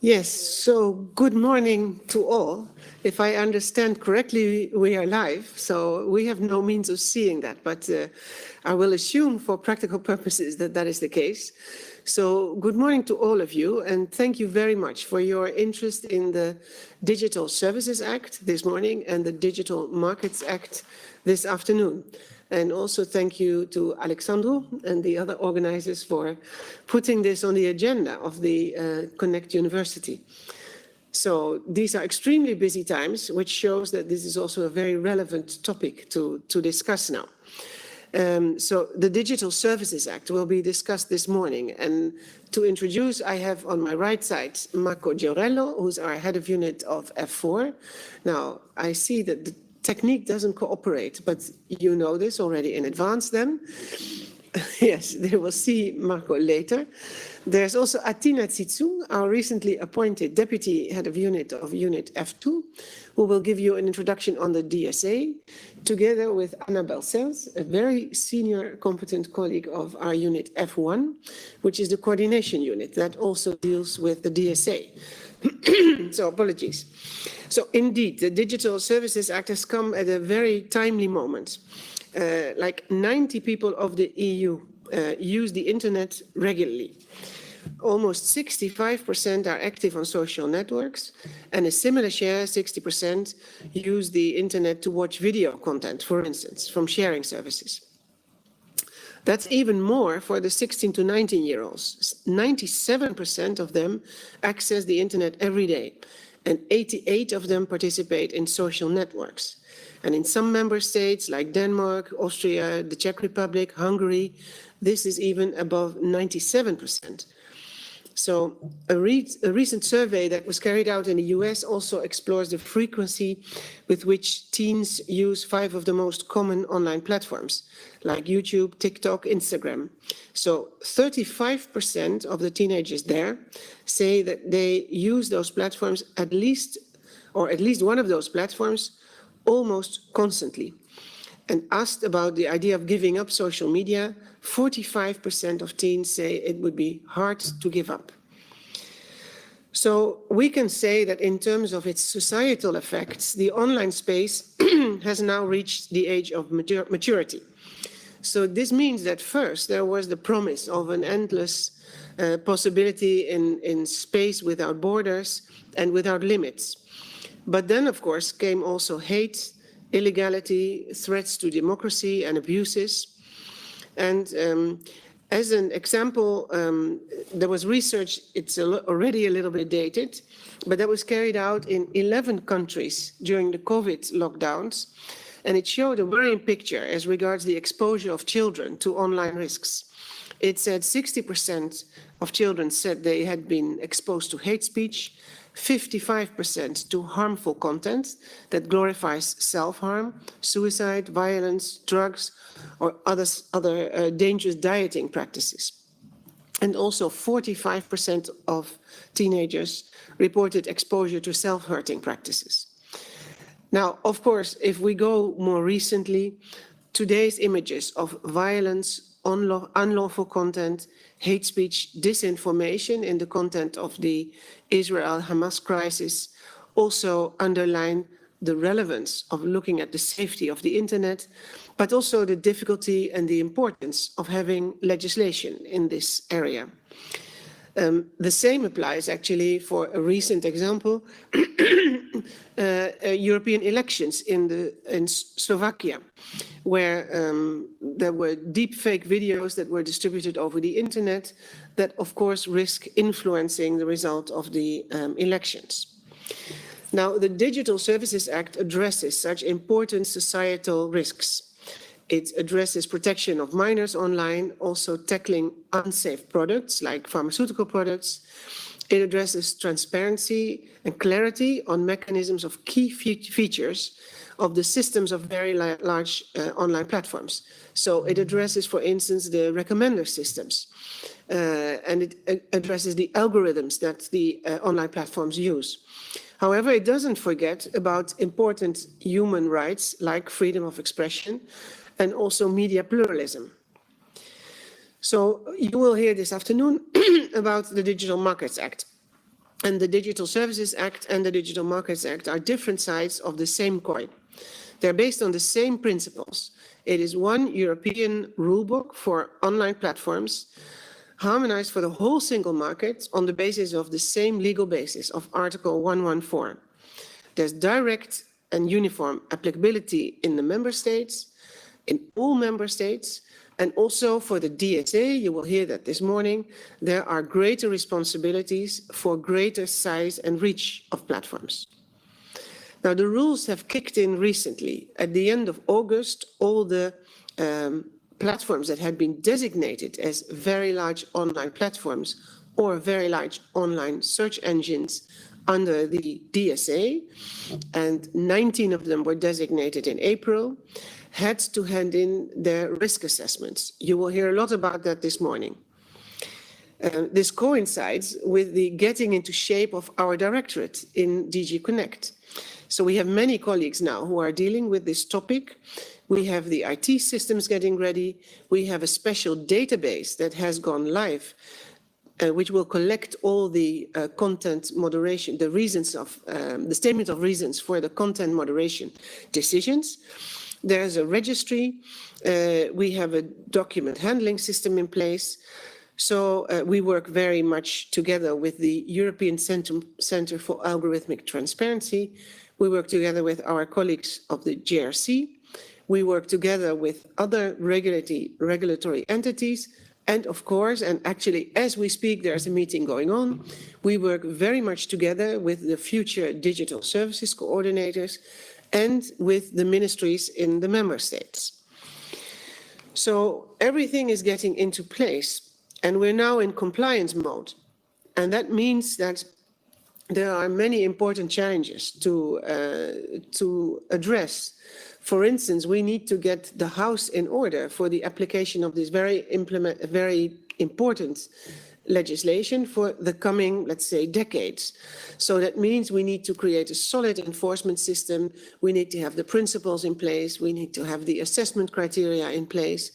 Yes, so good morning to all. If I understand correctly, we are live, so we have no means of seeing that, but I will assume for practical purposes that that is the case. So good morning to all of you, and thank you very much for your interest in the Digital Services Act this morning and the Digital Markets Act this afternoon. And also thank you to Alexandru and the other organizers for putting this on the agenda of the Connect University. So these are extremely busy times, which shows that this is also a very relevant topic to discuss now. So the Digital Services Act will be discussed this morning. And to introduce, I have on my right side, Marco Giorello, who's our head of unit of F4. Now, I see that the technique doesn't cooperate, but you know this already in advance then. Yes, they will see Marco later. There's also Atina Tsitsu, our recently appointed deputy head of Unit F2, who will give you an introduction on the DSA, together with Annabelle Sels, a very senior, competent colleague of our Unit F1, which is the coordination unit that also deals with the DSA. So apologies. So indeed, the Digital Services Act has come at a very timely moment. Like 90 people of the EU use the internet regularly. Almost 65% are active on social networks, and a similar share, 60%, use the internet to watch video content, for instance, from sharing services. That's even more for the 16 to 19-year-olds. 97% of them access the internet every day, and 88% of them participate in social networks. And in some member states like Denmark, Austria, the Czech Republic, Hungary, this is even above 97%. So a recent survey that was carried out in the US also explores the frequency with which teens use 5 of the most common online platforms, like YouTube, TikTok, Instagram. So 35% of the teenagers there say that they use those platforms at least one of those platforms almost constantly. And asked about the idea of giving up social media, 45% of teens say it would be hard to give up. So we can say that in terms of its societal effects, the online space has now reached the age of maturity. So this means that first there was the promise of an endless possibility in space without borders and without limits. But then, of course, came also hate, illegality, threats to democracy, and abuses. And as an example, there was research, it's already a little bit dated, but that was carried out in 11 countries during the COVID lockdowns. And it showed a worrying picture as regards the exposure of children to online risks. It said 60% of children said they had been exposed to hate speech, 55% to harmful content that glorifies self-harm, suicide, violence, drugs, or other dangerous dieting practices. And also 45% of teenagers reported exposure to self-hurting practices. Now, of course, if we go more recently, today's images of violence, unlawful content, hate speech, disinformation in the content of the Israel-Hamas crisis also underline the relevance of looking at the safety of the internet, but also the difficulty and the importance of having legislation in this area. The same applies actually for a recent example, European elections in Slovakia, where there were deep fake videos that were distributed over the internet that, of course, risk influencing the result of the elections. Now, the Digital Services Act addresses such important societal risks. It addresses protection of minors online, also tackling unsafe products like pharmaceutical products. It addresses transparency and clarity on mechanisms of key features of the systems of very large online platforms. So it addresses, for instance, the recommender systems, and it addresses the algorithms that the online platforms use. However, it doesn't forget about important human rights like freedom of expression and also media pluralism. So you will hear this afternoon about the Digital Markets Act. And the Digital Services Act and the Digital Markets Act are different sides of the same coin. They're based on the same principles. It is one European rulebook for online platforms, harmonized for the whole single market on the basis of the same legal basis of Article 114. There's direct and uniform applicability in the member states, in all member states, and also for the DSA, you will hear that this morning, there are greater responsibilities for greater size and reach of platforms. Now, the rules have kicked in recently. At the end of August, all the platforms that had been designated as very large online platforms or very large online search engines under the DSA, and 19 of them were designated in April, had to hand in their risk assessments. You will hear a lot about that this morning. This coincides with the getting into shape of our directorate in DG Connect. So we have many colleagues now who are dealing with this topic. We have the IT systems getting ready. We have a special database that has gone live, which will collect all the content moderation, the reasons of the statement of reasons for the content moderation decisions. There's a registry. We have a document handling system in place. So we work very much together with the European Center for Algorithmic Transparency. We work together with our colleagues of the JRC. We work together with other regulatory entities. And of course, and actually as we speak, there's a meeting going on. We work very much together with the future digital services coordinators and with the ministries in the member states. So everything is getting into place, and we're now in compliance mode. And that means that there are many important challenges to address. For instance, we need to get the house in order for the application of this very important legislation for the coming, let's say, decades. So that means we need to create a solid enforcement system. We need to have the principles in place. We need to have the assessment criteria in place.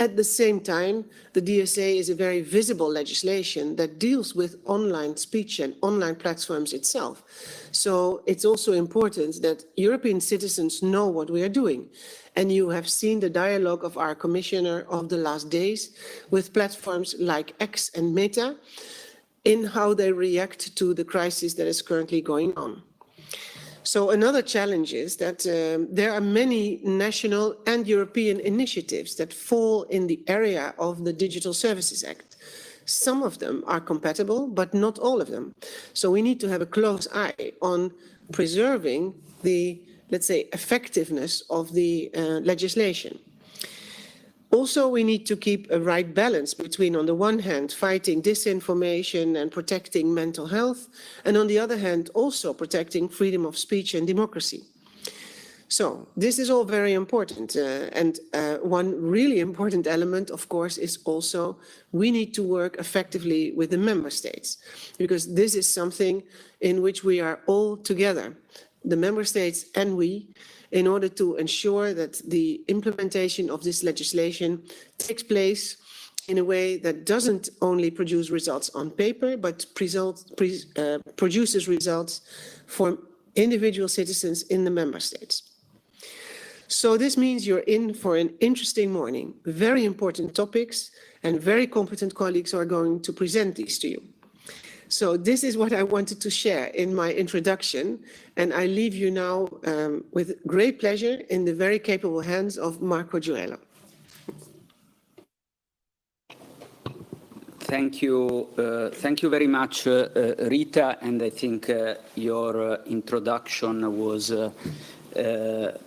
At the same time, the DSA is a very visible legislation that deals with online speech and online platforms itself. So it's also important that European citizens know what we are doing. And you have seen the dialogue of our commissioner of the last days with platforms like X and Meta in how they react to the crisis that is currently going on. So another challenge is that there are many national and European initiatives that fall in the area of the Digital Services Act. Some of them are compatible, but not all of them. So we need to have a close eye on preserving the, let's say, effectiveness of the legislation. Also, we need to keep a right balance between, on the one hand, fighting disinformation and protecting mental health, and on the other hand, also protecting freedom of speech and democracy. So this is all very important. And one really important element, of course, is also we need to work effectively with the member states, because this is something in which we are all together, the member states and we, in order to ensure that the implementation of this legislation takes place in a way that doesn't only produce results on paper, but produces results for individual citizens in the member states. So this means you're in for an interesting morning, very important topics, and very competent colleagues are going to present these to you. So this is what I wanted to share in my introduction, and I leave you now with great pleasure in the very capable hands of Marco Giurello. Thank you very much, Rita, and I think your introduction was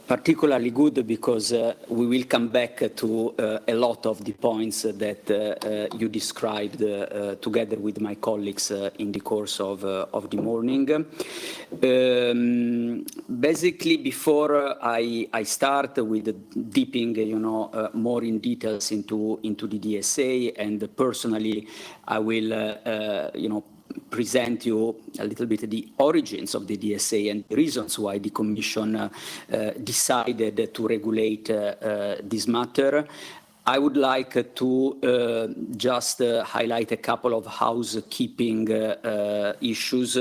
particularly good because we will come back to a lot of the points that you described together with my colleagues in the course of the morning. Basically, before I start with dipping, more in details into the DSA, and personally, I will, present you a little bit the origins of the DSA and the reasons why the Commission decided to regulate this matter. I would like to just highlight a couple of housekeeping issues.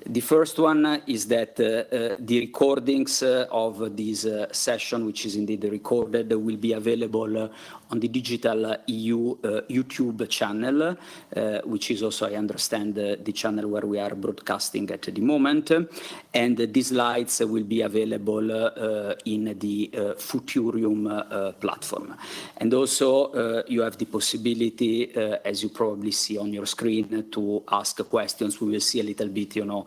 The first one is that the recordings of this session, which is indeed recorded, will be available on the Digital EU YouTube channel, which is also, I understand, the channel where we are broadcasting at the moment. And these slides will be available in the Futurium platform. And also, you have the possibility, as you probably see on your screen, to ask questions. We will see a little bit, you know,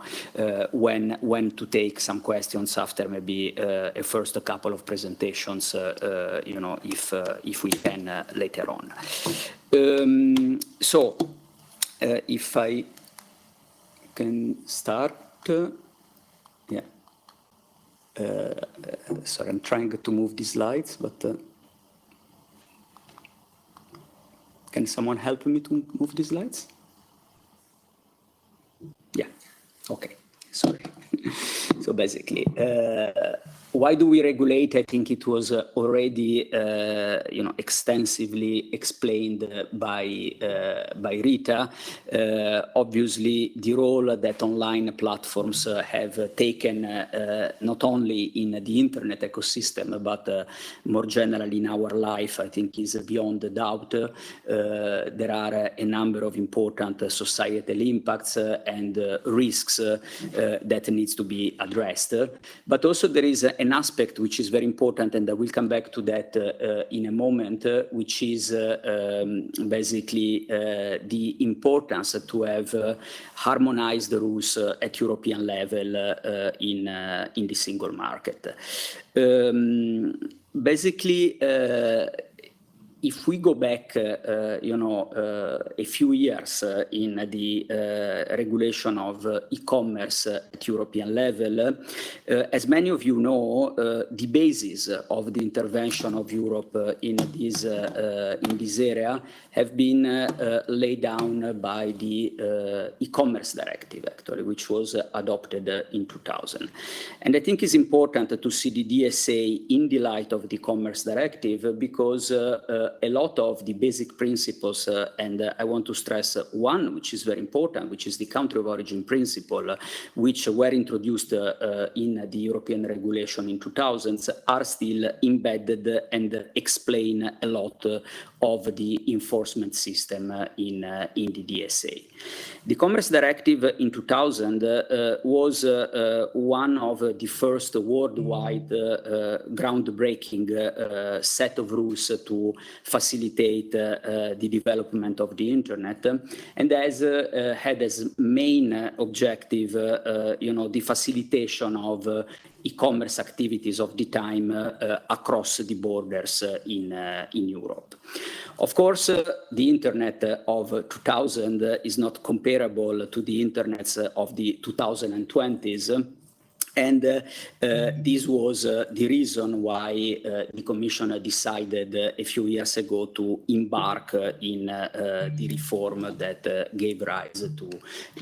when to take some questions after maybe a first couple of presentations, you know, if we can later on. So, if I can start, yeah. Sorry, I'm trying to move the slides, but can someone help me to move the slides? Yeah, okay, sorry. So basically, why do we regulate? I think it was already, you know, extensively explained by Rita. Obviously, the role that online platforms have taken, not only in the internet ecosystem, but more generally in our life, I think is beyond doubt. There are a number of important societal impacts and risks that needs to be addressed. But also there is an aspect which is very important, and I will come back to that in a moment, which is basically the importance to have harmonized rules at European level in the single market. Basically, if we go back, you know, a few years in the regulation of e-commerce at European level, as many of you know, the basis of the intervention of Europe in this area have been laid down by the e-commerce directive, actually, which was adopted in 2000. And I think it's important to see the DSA in the light of the e-commerce directive, because a lot of the basic principles, and I want to stress one, which is very important, which is the country of origin principle, which were introduced in the European regulation in 2000s, are still embedded and explain a lot of the enforcement system in the DSA. The Commerce Directive in 2000 was one of the first worldwide groundbreaking set of rules to facilitate the development of the internet, and has had as main objective, you know, the facilitation of e-commerce activities of the time across the borders in Europe. Of course, the internet of 2000 is not comparable to the internets of the 2020s. And this was the reason why the Commission decided a few years ago to embark in the reform that gave rise to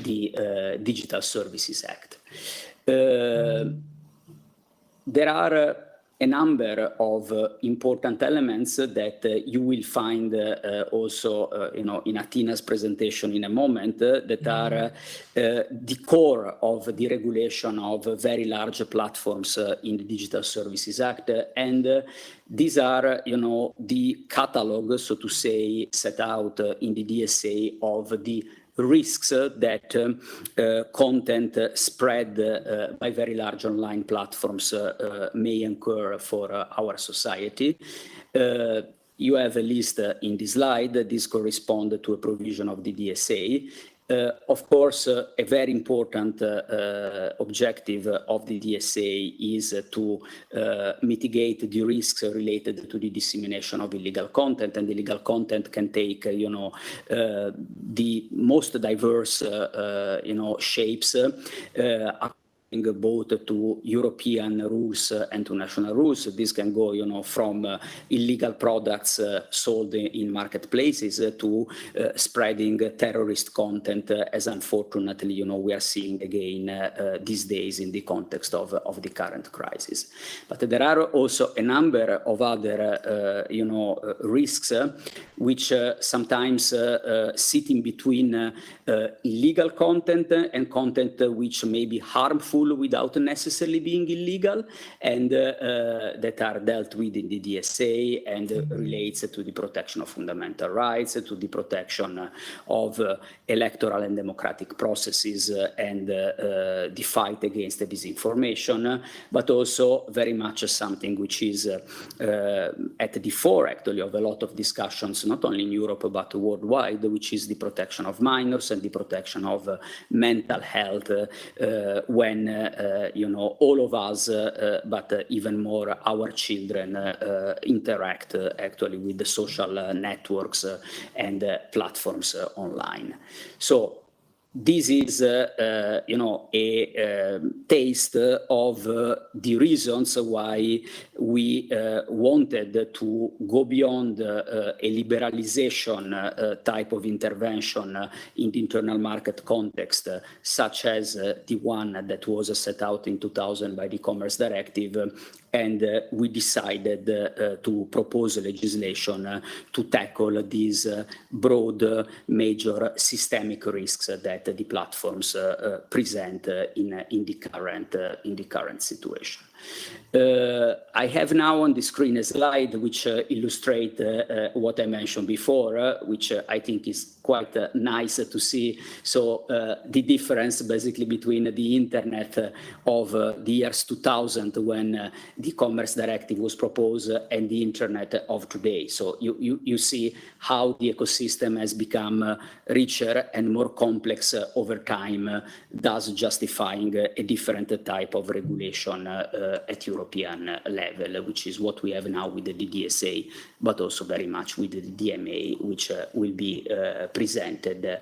the Digital Services Act. There are a number of important elements that you will find also, you know, in Atina's presentation in a moment, that are the core of the regulation of very large platforms in the Digital Services Act, and these are, you know, the catalog, so to say, set out in the DSA of the risks that content spread by very large online platforms may incur for our society. You have a list in the slide. This corresponds to a provision of the DSA. Of course, a very important objective of the DSA is to mitigate the risks related to the dissemination of illegal content, and illegal content can take, you know, the most diverse, you know, shapes both to European rules and to national rules. This can go, from illegal products sold in marketplaces to spreading terrorist content, as unfortunately, we are seeing again these days in the context of the current crisis. But there are also a number of other, risks which sometimes sit in between illegal content and content which may be harmful without necessarily being illegal, and that are dealt with in the DSA and relates to the protection of fundamental rights, to the protection of electoral and democratic processes, and the fight against the disinformation, but also very much something which is at the fore actually of a lot of discussions, not only in Europe but worldwide, which is the protection of minors and the protection of mental health when all of us, but even more our children, interact actually with the social networks and platforms online. So this is, a taste of the reasons why we wanted to go beyond a liberalization type of intervention in the internal market context, such as the one that was set out in 2000 by the Commerce Directive, and we decided to propose legislation to tackle these broad, major systemic risks that the platforms present in the current situation. I have now on the screen a slide which illustrates what I mentioned before, which I think is quite nice to see. So the difference basically between the internet of the years 2000 when the Commerce Directive was proposed and the internet of today. So you see how the ecosystem has become richer and more complex over time, thus justifying a different type of regulation at European level, which is what we have now with the DSA, but also very much with the DMA, which will be presented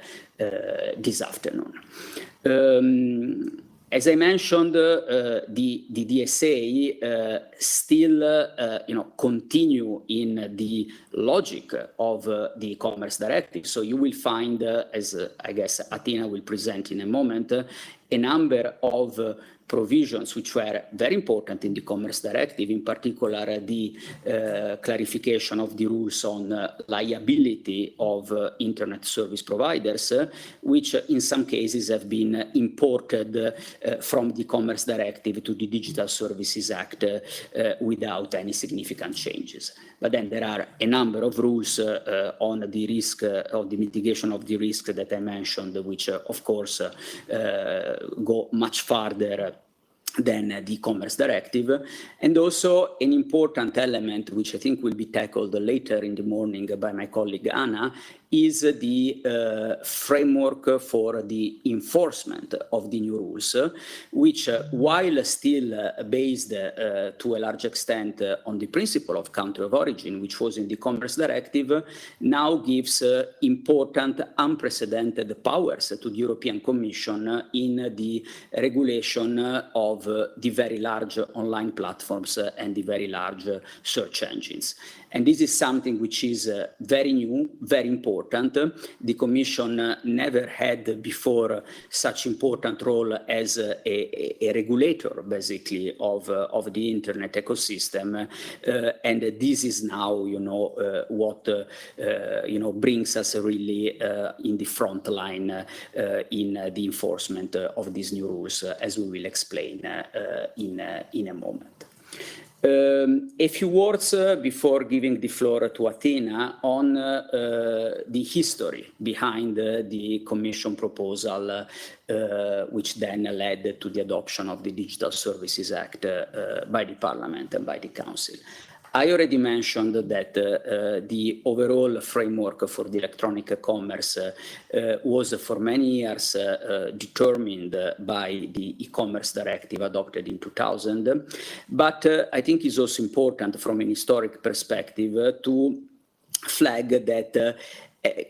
this afternoon. As I mentioned, the DSA still, continue in the logic of the Commerce Directive. So you will find, as I guess Athena will present in a moment, a number of provisions which were very important in the Commerce Directive, in particular the clarification of the rules on liability of internet service providers, which in some cases have been imported from the Commerce Directive to the Digital Services Act without any significant changes. But then there are a number of rules on the risk, of the mitigation of the risk that I mentioned, which of course go much farther than the Commerce Directive. And also an important element, which I think will be tackled later in the morning by my colleague Anna, is the framework for the enforcement of the new rules, which, while still based to a large extent on the principle of country of origin, which was in the Commerce Directive, now gives important, unprecedented powers to the European Commission in the regulation of the very large online platforms and the very large search engines. And this is something which is very new, very important. The Commission never had before such important role as a regulator, basically, of the internet ecosystem. And this is now, what, brings us really in the front line in the enforcement of these new rules, as we will explain in a moment. A few words before giving the floor to Athena on the history behind the Commission proposal, which then led to the adoption of the Digital Services Act by the Parliament and by the Council. I already mentioned that the overall framework for the electronic commerce was for many years determined by the e-commerce directive adopted in 2000. But I think it's also important from an historic perspective to flag that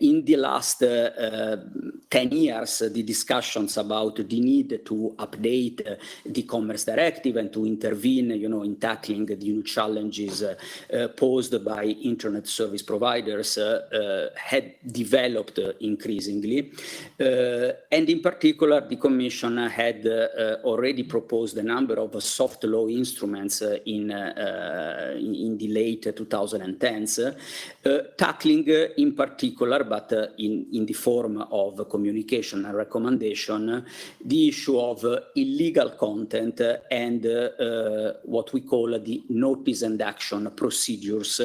in the last 10 years, the discussions about the need to update the Commerce Directive and to intervene, in tackling the new challenges posed by internet service providers had developed increasingly. And in particular, the Commission had already proposed a number of soft law instruments in the late 2010s, tackling in particular, but in the form of communication and recommendation, the issue of illegal content and what we call the notice and action procedures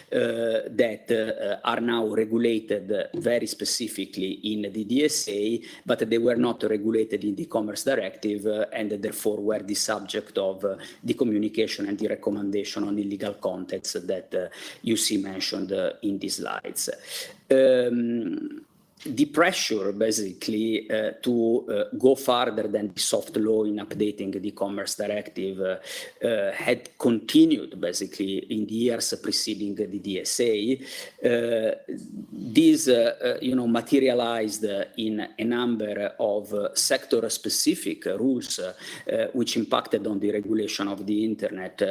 that are now regulated very specifically in the DSA, but they were not regulated in the Commerce Directive and therefore were the subject of the communication and the recommendation on illegal contents that you see mentioned in these slides. The pressure, basically, to go further than the soft law in updating the Commerce Directive had continued, basically, in the years preceding the DSA. This, materialized in a number of sector-specific rules which impacted on the regulation of the Internet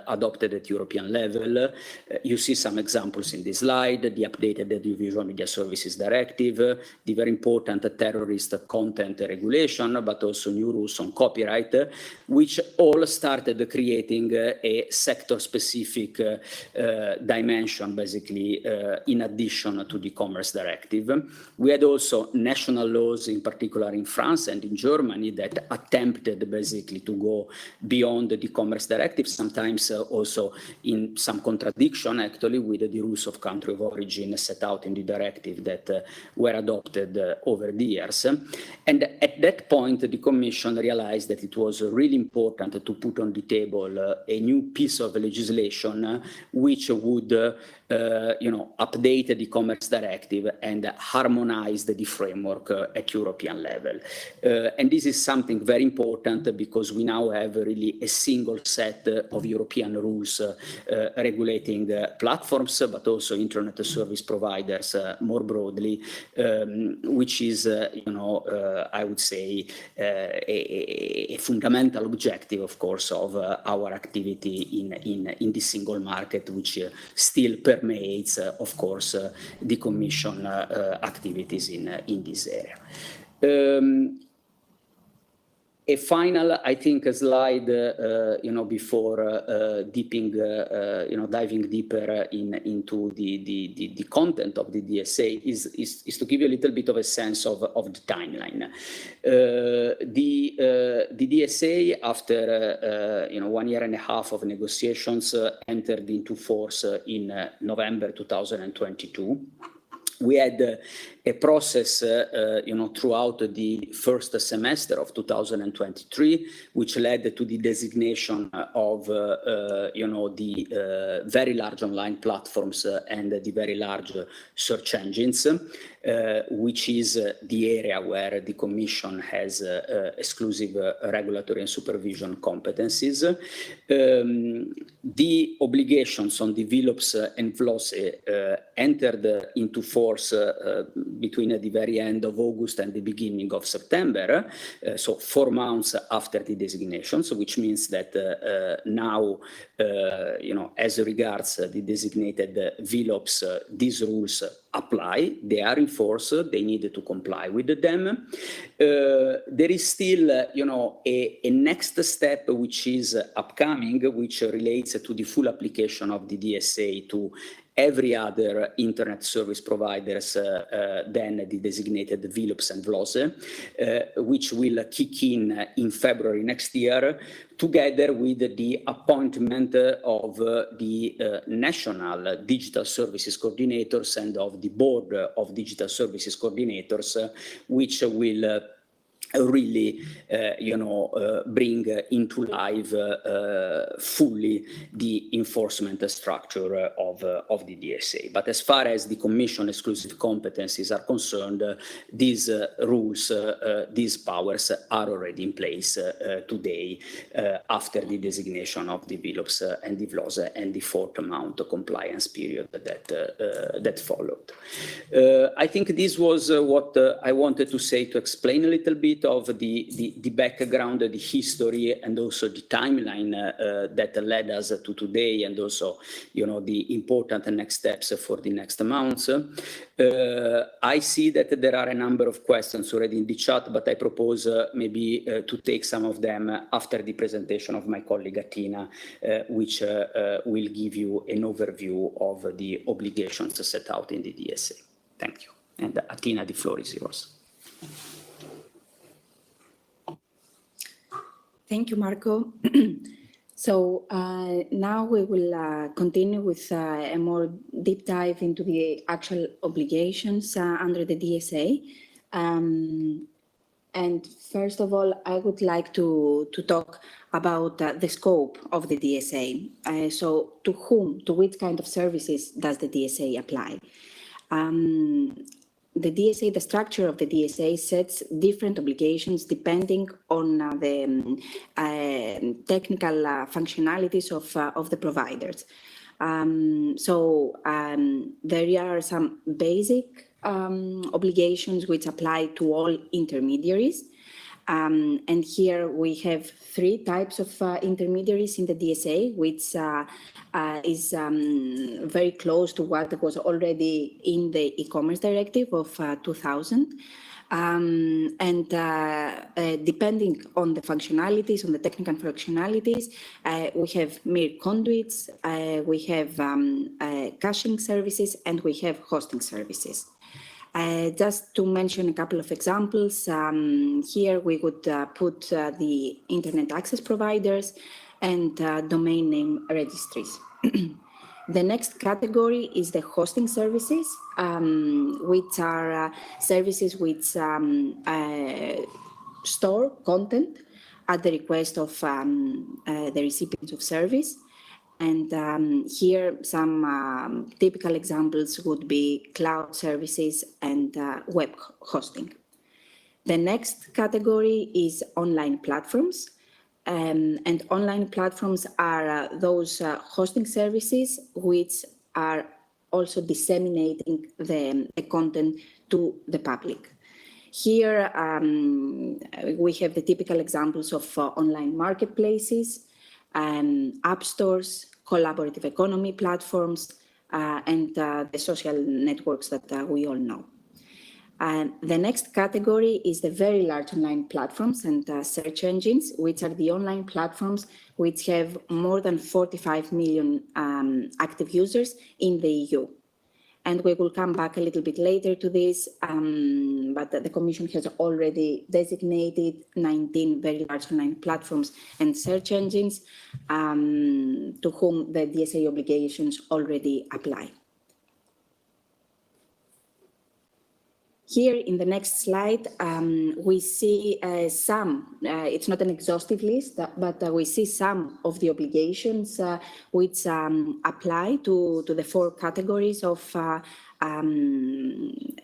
adopted at European level. You see some examples in this slide: the updated Audiovisual Media Services Directive, the very important terrorist content regulation, but also new rules on copyright, which all started creating a sector-specific dimension, basically, in addition to the Commerce Directive. We had also national laws, in particular in France and in Germany, that attempted basically to go beyond the Commerce Directive, sometimes also in some contradiction, actually, with the rules of country of origin set out in the directive that were adopted over the years. And at that point, the Commission realized that it was really important to put on the table a new piece of legislation which would update the Commerce Directive and harmonize the framework at European level. And this is something very important because we now have really a single set of European rules regulating platforms, but also internet service providers more broadly, which is, I would say, a fundamental objective, of course, of our activity in the single market, which still permeates, of course, the Commission activities in this area. A final, I think, a slide, before diving deeper into the content of the DSA is to give you a little bit of a sense of the timeline. The DSA, after 1 year and a half of negotiations, entered into force in November 2022. We had a process, throughout the first semester of 2023, which led to the designation of, the very large online platforms and the very large search engines, which is the area where the Commission has exclusive regulatory and supervision competencies. The obligations on the VLOPs and VLOSE entered into force between the very end of August and the beginning of September, so 4 months after the designation, so which means that now, as regards the designated VLOPs, these rules apply, they are in force, they need to comply with them. There is still, a next step which is upcoming, which relates to the full application of the DSA to every other internet service providers than the designated VLOPs and VLOSE, which will kick in February next year, together with the appointment of the national digital services coordinators and of the board of digital services coordinators, which will really, bring into life fully the enforcement structure of the DSA. But as far as the Commission exclusive competencies are concerned, these rules, these powers are already in place today after the designation of the VLOPS and the VLOS and the fourth amount compliance period that followed. I think this was what I wanted to say to explain a little bit of the background, the history, and also the timeline that led us to today, and also, the important next steps for the next months. I see that there are a number of questions already in the chat, but I propose maybe to take some of them after the presentation of my colleague Atina, which will give you an overview of the obligations set out in the DSA. Thank you. And Atina, the floor is yours. Thank you, Marco. So now we will continue with a more deep dive into the actual obligations under the DSA. And first of all, I would like to talk about the scope of the DSA. So to whom, to which kind of services does the DSA apply? The DSA, the structure of the DSA sets different obligations depending on the technical functionalities of the providers. There are some basic obligations which apply to all intermediaries. And here we have three types of intermediaries in the DSA, which is very close to what was already in the e-commerce directive of 2000. Depending on the functionalities, on the technical functionalities, we have mere conduits, we have caching services, and we have hosting services. Just to mention a couple of examples, here we would put the internet access providers and domain name registries. The next category is the hosting services, which are services which store content at the request of the recipients of service. And here some typical examples would be cloud services and web hosting. The next category is online platforms. And online platforms are those hosting services which are also disseminating the content to the public. Here we have the typical examples of online marketplaces, app stores, collaborative economy platforms, and the social networks that we all know. The next category is the very large online platforms and search engines, which are the online platforms which have more than 45 million active users in the EU. And we will come back a little bit later to this, but the Commission has already designated 19 very large online platforms and search engines to whom the DSA obligations already apply. Here in the next slide, we see some, it's not an exhaustive list, but we see some of the obligations which apply to the four categories of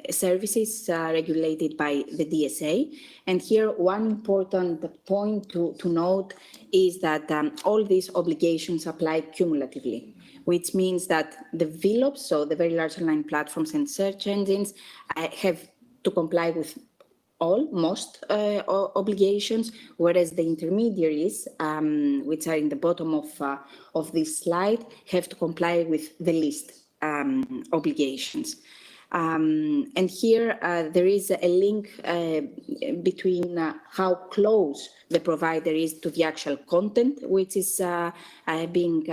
services regulated by the DSA. And here one important point to note is that all these obligations apply cumulatively, which means that the VLOPs, so the very large online platforms and search engines, have to comply with most obligations, whereas the intermediaries, which are in the bottom of this slide, have to comply with the least obligations. And here there is a link between how close the provider is to the actual content, which is being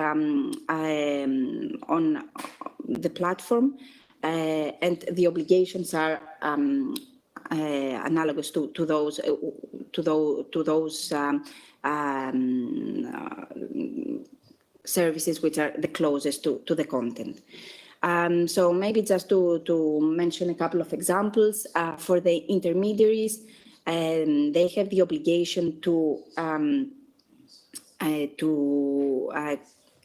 on the platform, and the obligations are analogous to those services which are the closest to the content. So maybe just to mention a couple of examples for the intermediaries, they have the obligation to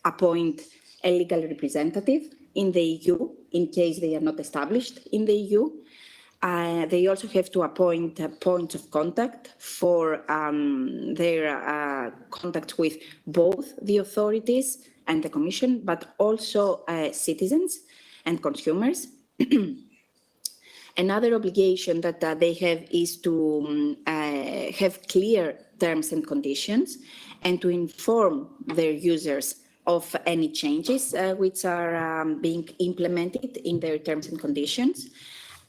appoint a legal representative in the EU in case they are not established in the EU. They also have to appoint points of contact for their contact with both the authorities and the Commission, but also citizens and consumers. Another obligation that they have is to have clear terms and conditions and to inform their users of any changes which are being implemented in their terms and conditions,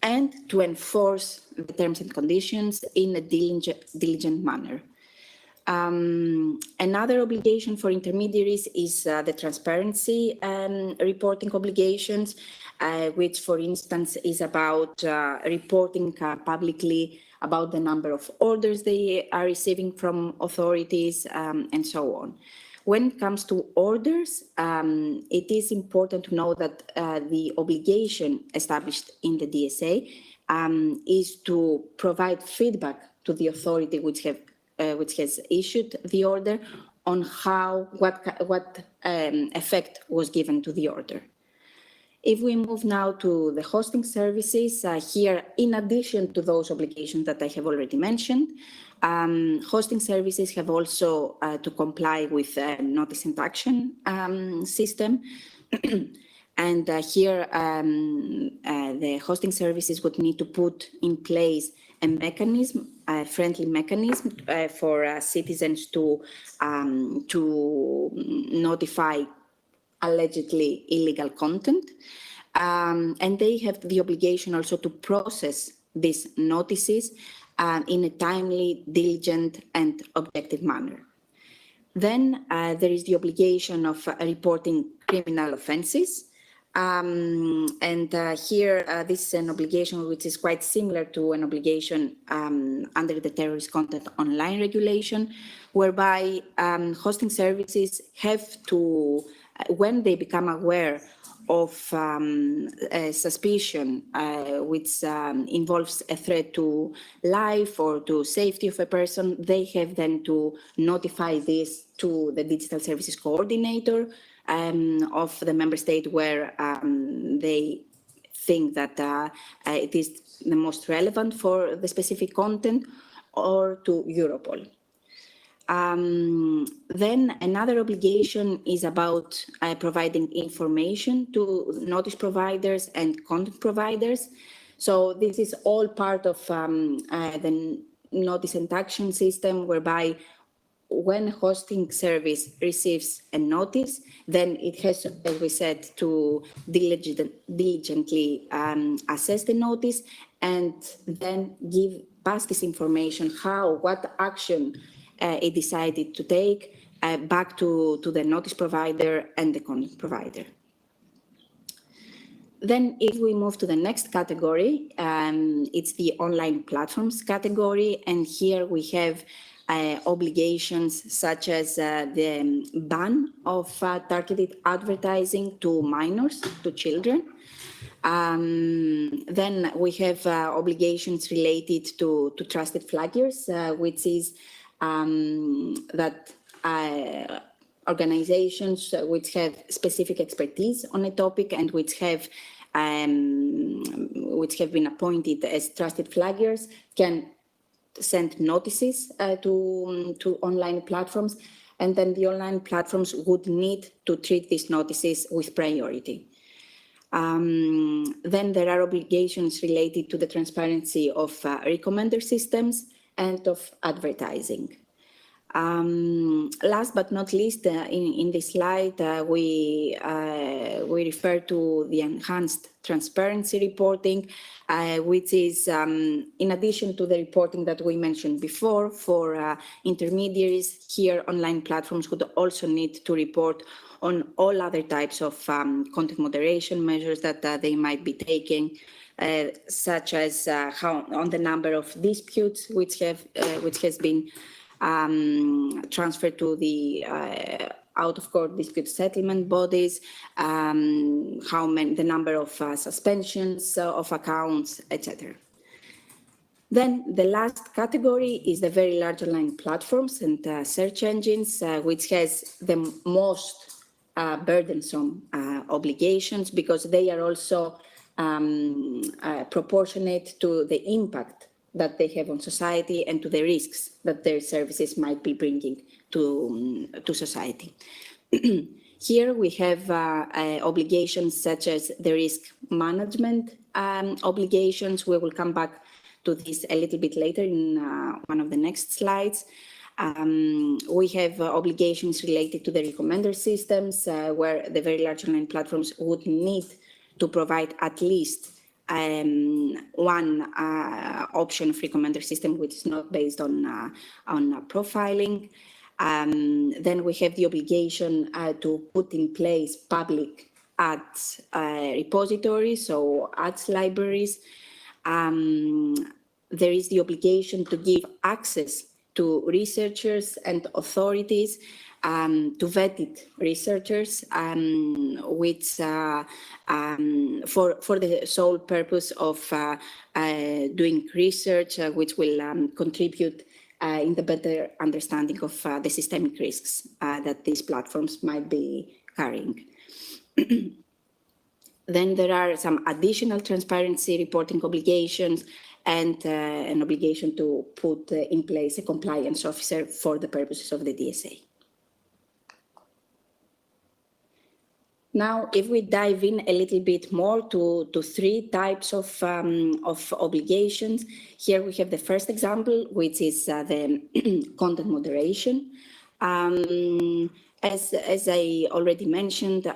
and to enforce the terms and conditions in a diligent manner. Another obligation for intermediaries is the transparency reporting obligations, which, for instance, is about reporting publicly about the number of orders they are receiving from authorities, and so on. When it comes to orders, it is important to know that the obligation established in the DSA is to provide feedback to the authority which has issued the order on what effect was given to the order. If we move now to the hosting services, here, in addition to those obligations that I have already mentioned, hosting services have also to comply with the notice and action system. And here, the hosting services would need to put in place a mechanism, a friendly mechanism for citizens to notify allegedly illegal content. And they have the obligation also to process these notices in a timely, diligent, and objective manner. Then there is the obligation of reporting criminal offences. Here, this is an obligation which is quite similar to an obligation under the terrorist content online regulation, whereby hosting services have to, when they become aware of a suspicion which involves a threat to life or to safety of a person, they have then to notify this to the digital services coordinator of the member state where they think that it is the most relevant for the specific content, or to Europol. Then another obligation is about providing information to notice providers and content providers. So this is all part of the notice and action system, whereby when a hosting service receives a notice, then it has, as we said, to diligently assess the notice and then pass this information, what action it decided to take back to the notice provider and the content provider. Then if we move to the next category, it's the online platforms category. And here we have obligations such as the ban of targeted advertising to minors, to children. Then we have obligations related to trusted flaggers, which is that organizations which have specific expertise on a topic and which have been appointed as trusted flaggers can send notices to online platforms, and then the online platforms would need to treat these notices with priority. Then there are obligations related to the transparency of recommender systems and of advertising. Last but not least, in this slide, we refer to the enhanced transparency reporting, which is, in addition to the reporting that we mentioned before for intermediaries, here online platforms would also need to report on all other types of content moderation measures that they might be taking, such as on the number of disputes which has been transferred to the out-of-court dispute settlement bodies, the number of suspensions of accounts, etc. Then the last category is the very large online platforms and search engines, which has the most burdensome obligations, because they are also proportionate to the impact that they have on society and to the risks that their services might be bringing to society. Here we have obligations such as the risk management obligations. We will come back to this a little bit later in one of the next slides. We have obligations related to the recommender systems, where the very large online platforms would need to provide at least one option of recommender system which is not based on profiling. Then we have the obligation to put in place public ads repositories, so ads libraries. There is the obligation to give access to researchers and authorities, to vetted researchers, which for the sole purpose of doing research which will contribute in the better understanding of the systemic risks that these platforms might be carrying. Then there are some additional transparency reporting obligations and an obligation to put in place a compliance officer for the purposes of the DSA. Now, if we dive in a little bit more to three types of obligations, here we have the first example, which is the content moderation. As I already mentioned,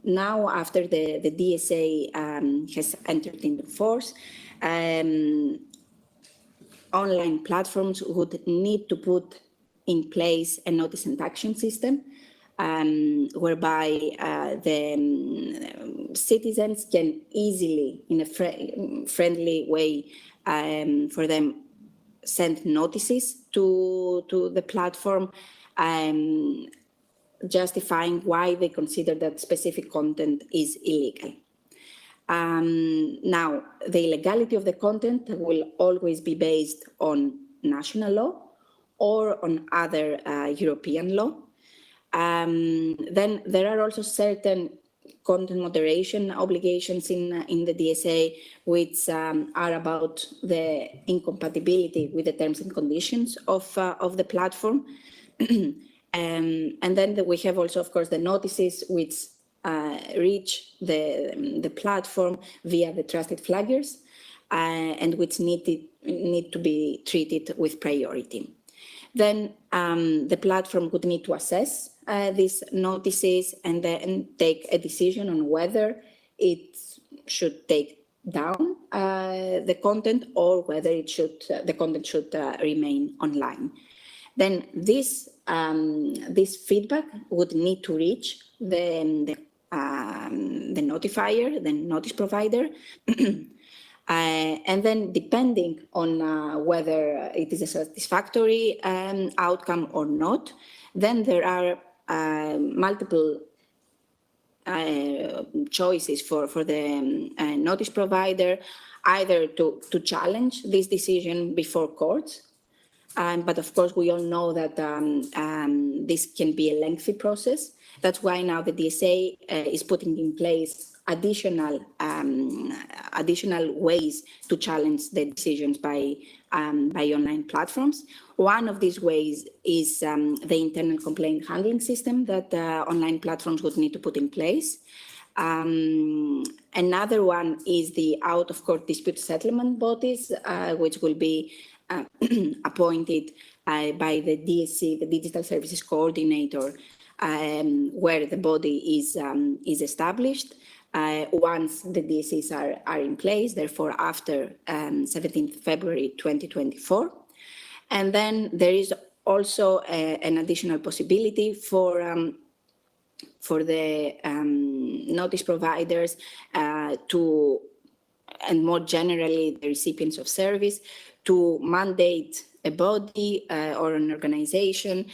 now after the DSA has entered into force, online platforms would need to put in place a notice and action system, whereby the citizens can easily, in a friendly way, for them, send notices to the platform, justifying why they consider that specific content is illegal. Now, the illegality of the content will always be based on national law or on other European law. Then there are also certain content moderation obligations in the DSA, which are about the incompatibility with the terms and conditions of the platform. And then we have also, of course, the notices which reach the platform via the trusted flaggers, and which need to be treated with priority. Then the platform would need to assess these notices and then take a decision on whether it should take down the content or whether the content should remain online. Then this feedback would need to reach the notifier, the notice provider, and then depending on whether it is a satisfactory outcome or not, then there are multiple choices for the notice provider, either to challenge this decision before courts. But of course, we all know that this can be a lengthy process. That's why now the DSA is putting in place additional ways to challenge the decisions by online platforms. One of these ways is the internal complaint handling system that online platforms would need to put in place. Another one is the out-of-court dispute settlement bodies, which will be appointed by the DSC, the Digital Services Coordinator, where the body is established once the DSCs are in place, therefore after 17th February 2024. And then there is also an additional possibility for the notice providers to, and more generally the recipients of service, to mandate a body or an organization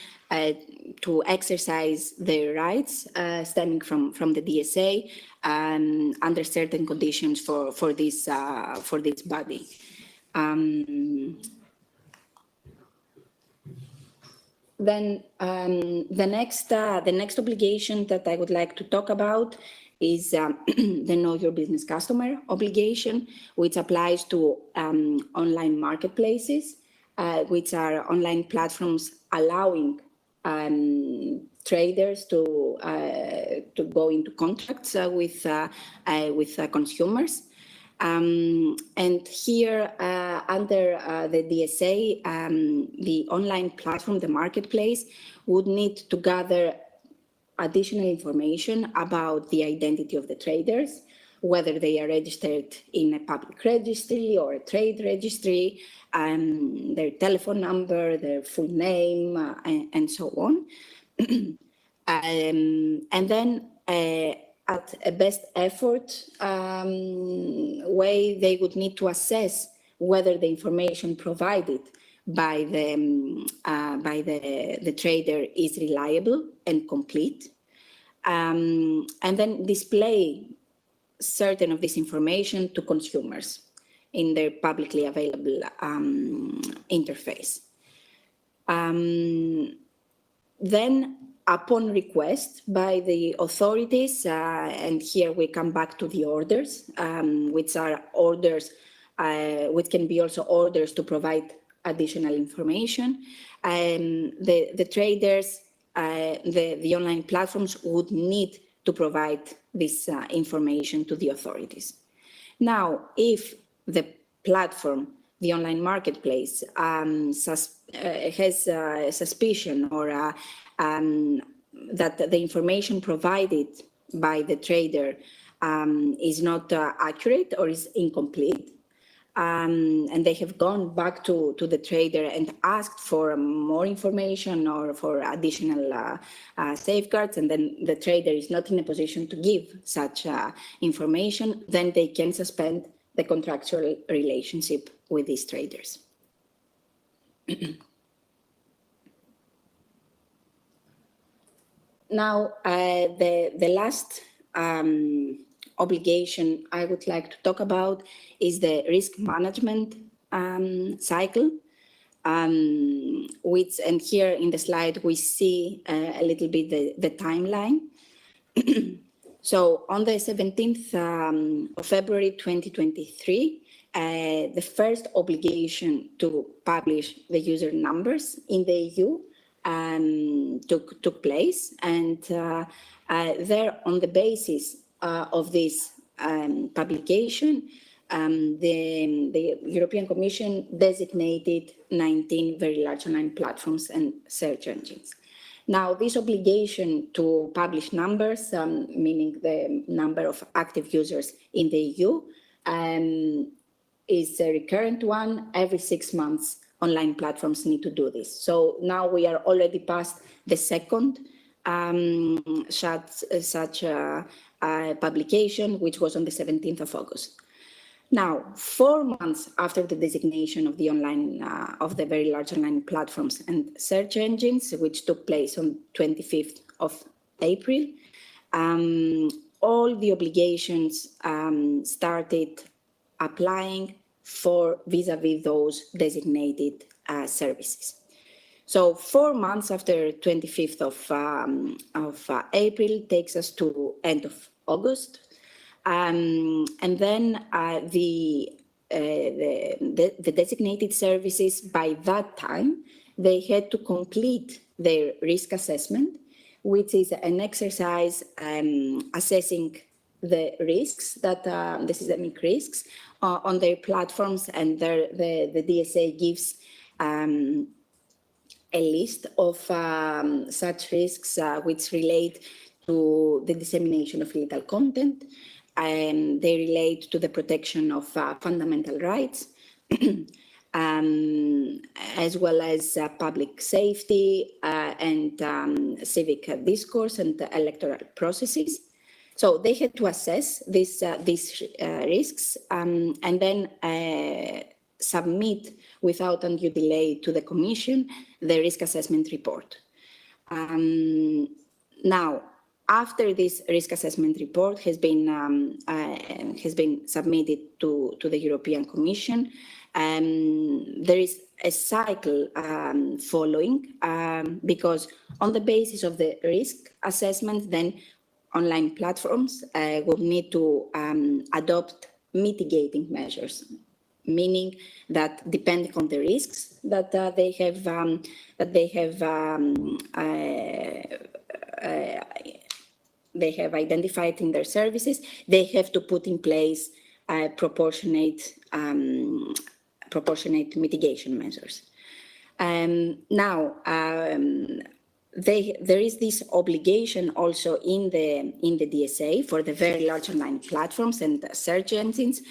to exercise their rights stemming from the DSA under certain conditions for this body. Then the next obligation that I would like to talk about is the Know Your Business Customer obligation, which applies to online marketplaces, which are online platforms allowing traders to go into contracts with consumers. And here, under the DSA, the online platform, the marketplace, would need to gather additional information about the identity of the traders, whether they are registered in a public registry or a trade registry, their telephone number, their full name, and so on. And then at a best effort way, they would need to assess whether the information provided by the trader is reliable and complete, and then display certain of this information to consumers in their publicly available interface. Then, upon request by the authorities, and here we come back to the orders, which are orders, which can be also orders to provide additional information. The traders, the online platforms would need to provide this information to the authorities. Now, if the platform, the online marketplace, has a suspicion or that the information provided by the trader is not accurate or is incomplete, and they have gone back to the trader and asked for more information or for additional safeguards, and then the trader is not in a position to give such information, then they can suspend the contractual relationship with these traders. Now, the last obligation I would like to talk about is the risk management cycle, which, and here in the slide, we see a little bit the timeline. So on the 17th of February 2023, the first obligation to publish the user numbers in the EU took place, and there, on the basis of this publication, the European Commission designated 19 very large online platforms and search engines. Now, this obligation to publish numbers, meaning the number of active users in the EU, is a recurrent one. Every 6 months, online platforms need to do this. So now we are already past the second such publication, which was on the 17th of August. Now, 4 months after the designation of the online of the very large online platforms and search engines, which took place on 25th of April, all the obligations started applying for vis-a-vis those designated services. So 4 months after 25th of April takes us to end of August. And then the designated services, by that time, they had to complete their risk assessment, which is an exercise assessing the risks, that the systemic risks on their platforms, and the DSA gives a list of such risks which relate to the dissemination of illegal content, and they relate to the protection of fundamental rights, as well as public safety and civic discourse and electoral processes. So they had to assess these risks and then submit without undue delay to the Commission the risk assessment report. Now, after this risk assessment report has been submitted to the European Commission, There is a cycle following because on the basis of the risk assessment, then online platforms will need to adopt mitigating measures, meaning that depending on the risks that they have identified in their services, they have to put in place proportionate mitigation measures. Now, there is this obligation also in the DSA for the very large online platforms and search engines,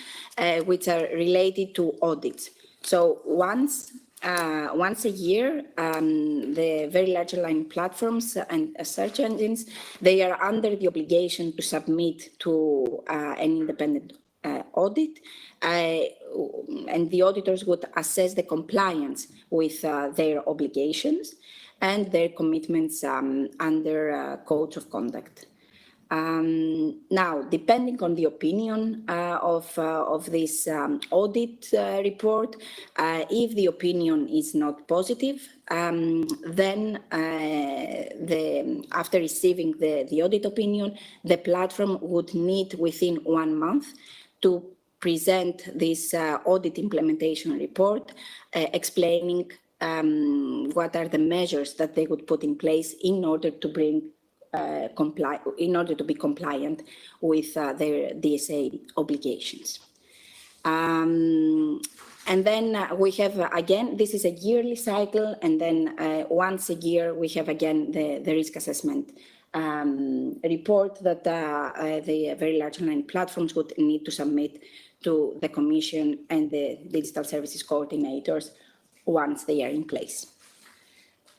which are related to audits. So once a year, the very large online platforms and search engines, they are under the obligation to submit to an independent audit, and the auditors would assess the compliance with their obligations and their commitments under codes of conduct. Now, depending on the opinion of this audit report, if the opinion is not positive, then after receiving the audit opinion, the platform would need within 1 month to present this audit implementation report, explaining what are the measures that they would put in place in order to be compliant with their DSA obligations. And then we have, again, this is a yearly cycle, and then once a year we have again the risk assessment report that the very large online platforms would need to submit to the Commission and the digital services coordinators once they are in place.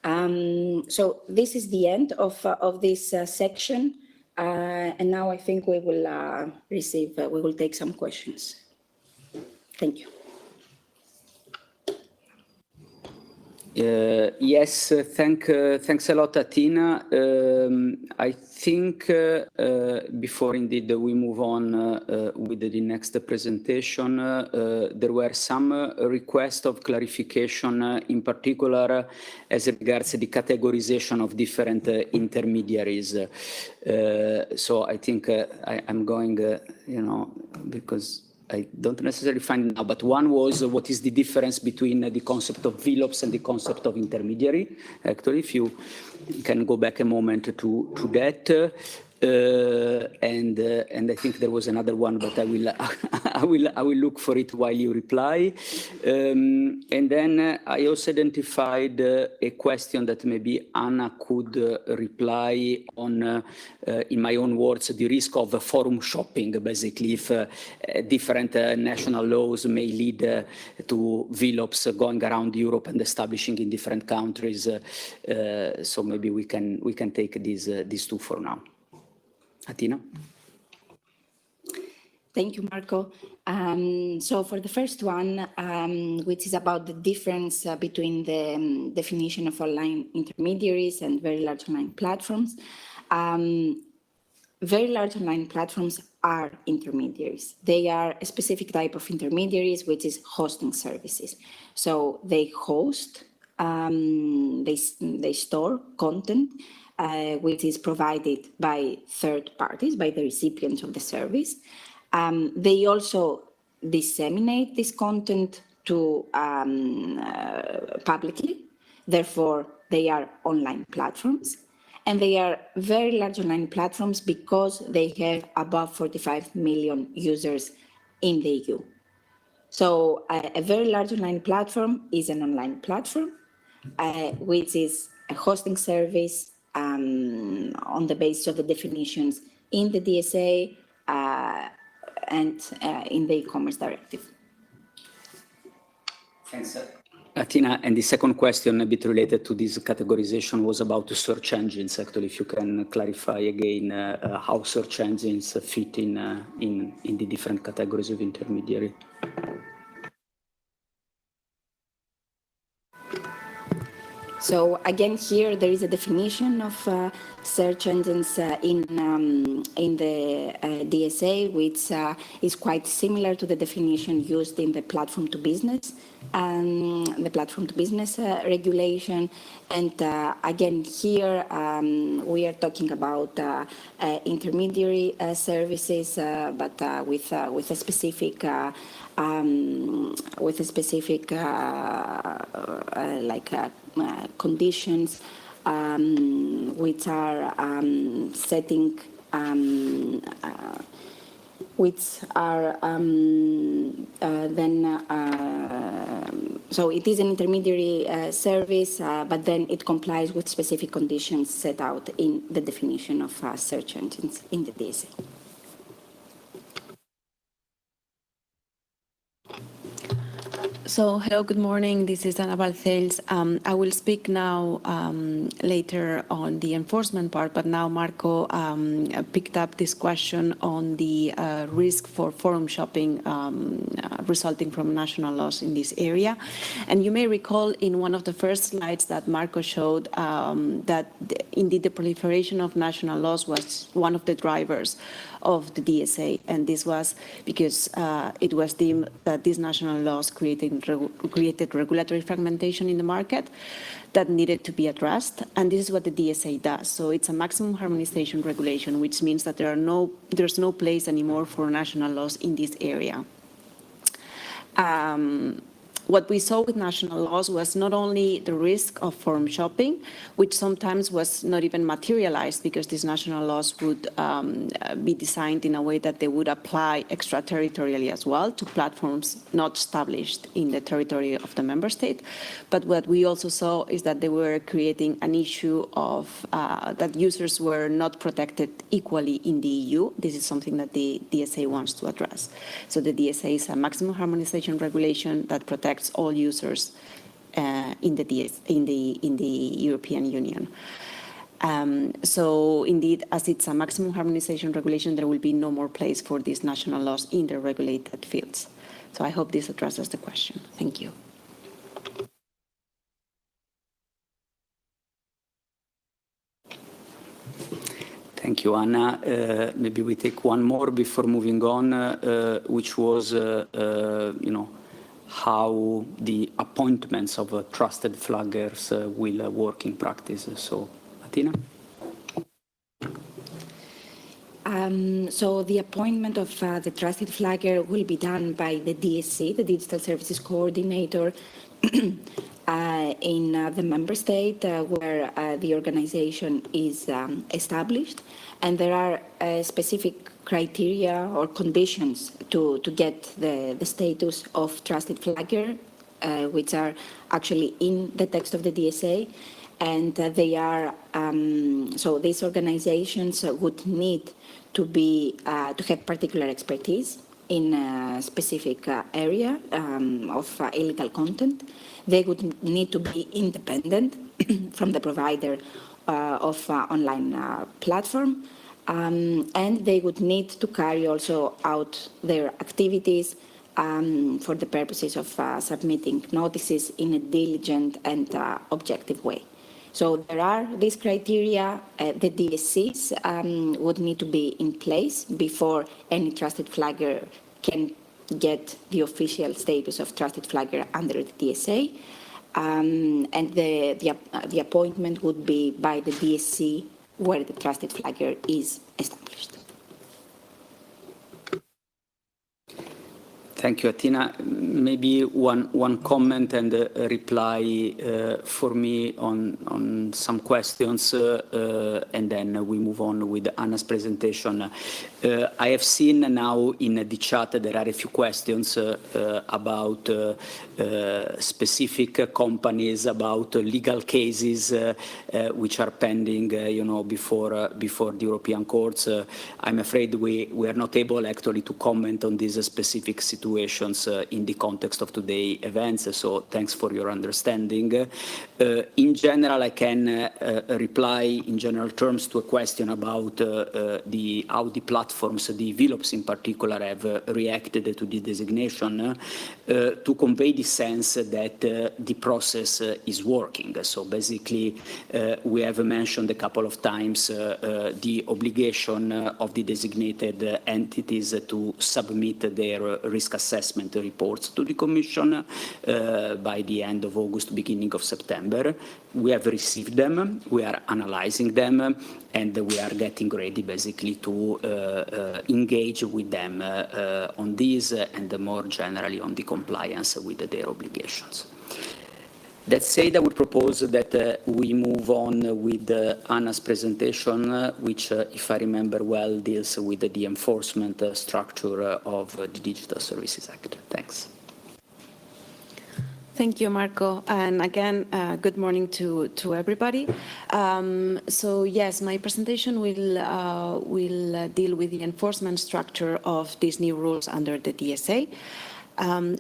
So this is the end of this section, and now I think we will we will take some questions. Thank you. Yes, thanks a lot, Atina. I think before indeed we move on with the next presentation, there were some requests of clarification, in particular as regards the categorization of different intermediaries. So I think I'm going, because I don't necessarily find it now, but one was what is the difference between the concept of VLOPS and the concept of intermediary. Actually, if you can go back a moment to that. And I think there was another one, but I will look for it while you reply. And then I also identified a question that maybe Anna could reply on, in my own words, the risk of forum shopping, basically, if different national laws may lead to VLOPs going around Europe and establishing in different countries. So maybe we can take these two for now. Atina? Thank you, Marco. So for the first one, which is about the difference between the definition of online intermediaries and very large online platforms, very large online platforms are intermediaries. They are a specific type of intermediaries, which is hosting services. So they host, they store content, which is provided by third parties, by the recipients of the service. They also disseminate this content to publicly. Therefore, they are online platforms. And they are very large online platforms because they have above 45 million users in the EU. So a very large online platform is an online platform, which is a hosting service on the basis of the definitions in the DSA and in the e-commerce directive. Thanks, Atina. And the second question, a bit related to this categorization, was about the search engines. Actually, if you can clarify again how search engines fit in the different categories of intermediary. So again, here there is a definition of search engines in the DSA, which is quite similar to the definition used in the platform to business regulation. And again, here we are talking about intermediary services, but with a specific conditions which are setting, which are so it is an intermediary service, but then it complies with specific conditions set out in the definition of search engines in the DSA. So, hello, good morning. This is Ana Balcells. I will speak now later on the enforcement part, but now Marco picked up this question on the risk for forum shopping resulting from national laws in this area. And you may recall in one of the first slides that Marco showed that indeed the proliferation of national laws was one of the drivers of the DSA, and this was because it was deemed that these national laws created regulatory fragmentation in the market that needed to be addressed, and this is what the DSA does. So it's a maximum harmonization regulation, which means that there's no place anymore for national laws in this area. What we saw with national laws was not only the risk of forum shopping, which sometimes was not even materialized because these national laws would be designed in a way that they would apply extraterritorially as well to platforms not established in the territory of the member state. But what we also saw is that they were creating an issue of that users were not protected equally in the EU. This is something that the DSA wants to address. So the DSA is a maximum harmonization regulation that protects all users in the European Union. So indeed, as it's a maximum harmonization regulation, there will be no more place for these national laws in the regulated fields. So I hope this addresses the question. Thank you. Thank you, Anna. Maybe we take one more before moving on, which was, how the appointments of trusted flaggers will work in practice. So, Martina? So the appointment of the trusted flagger will be done by the DSC, the Digital Services Coordinator, in the member state where the organization is established, and there are specific criteria or conditions to get the status of trusted flagger, which are actually in the text of the DSA, and they are so these organizations would need to be to have particular expertise in a specific area of illegal content. They would need to be independent from the provider of online platform, and they would need to carry also out their activities for the purposes of submitting notices in a diligent and objective way. So there are these criteria. The DSCs would need to be in place before any trusted flagger can get the official status of trusted flagger under the DSA. And the appointment would be by the DSC where the trusted flagger is established. Thank you, Atina. Maybe one comment and a reply for me on some questions, and then we move on with Anna's presentation. I have seen now in the chat there are a few questions about specific companies, about legal cases which are pending, before the European courts. I'm afraid we are not able actually to comment on this specific situation situations in the context of today's events. So thanks for your understanding. In general, I can reply in general terms to a question about how the platforms, the developers in particular, have reacted to the designation to convey the sense that the process is working. So basically, we have mentioned a couple of times the obligation of the designated entities to submit their risk assessment reports to the Commission by the end of August, beginning of September. We have received them, we are analyzing them, and we are getting ready basically to engage with them on this and more generally on the compliance with their obligations. That said, I would propose that we move on with Anna's presentation, which, if I remember well, deals with the enforcement structure of the Digital Services Act. Thanks. Thank you, Marco. And again, good morning to everybody. So yes, my presentation will deal with the enforcement structure of these new rules under the DSA.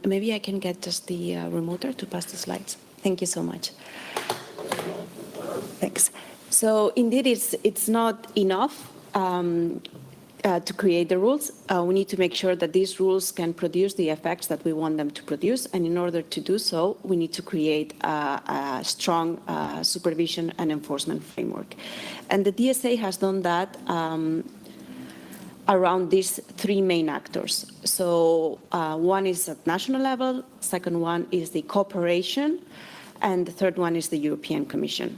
Maybe I can get just the remoter to pass the slides. Thank you so much. Thanks. So indeed, it's not enough to create the rules. We need to make sure that these rules can produce the effects that we want them to produce. And in order to do so, we need to create a strong supervision and enforcement framework. And the DSA has done that around these three main actors. So one is at national level, second one is the cooperation, and the third one is the European Commission.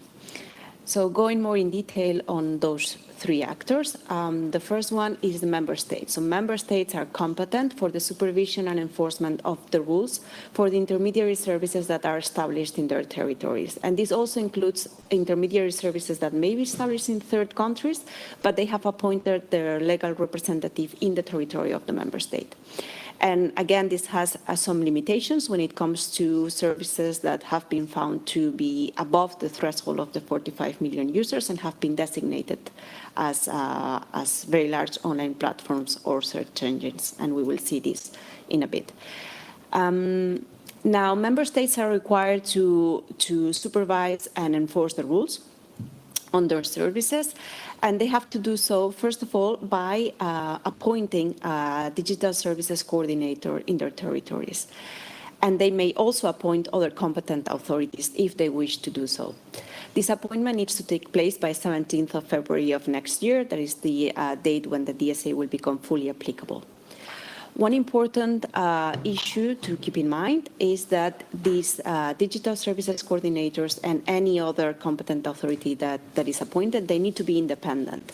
So going more in detail on those three actors, the first one is the member states. So member states are competent for the supervision and enforcement of the rules for the intermediary services that are established in their territories. And this also includes intermediary services that may be established in third countries, but they have appointed their legal representative in the territory of the member state. And again, this has some limitations when it comes to services that have been found to be above the threshold of the 45 million users and have been designated as very large online platforms or search engines. And we will see this in a bit. Now, member states are required to supervise and enforce the rules on their services. And they have to do so, first of all, by appointing a digital services coordinator in their territories. And they may also appoint other competent authorities if they wish to do so. This appointment needs to take place by 17th of February of next year. That is the date when the DSA will become fully applicable. One important issue to keep in mind is that these digital services coordinators and any other competent authority that is appointed, they need to be independent.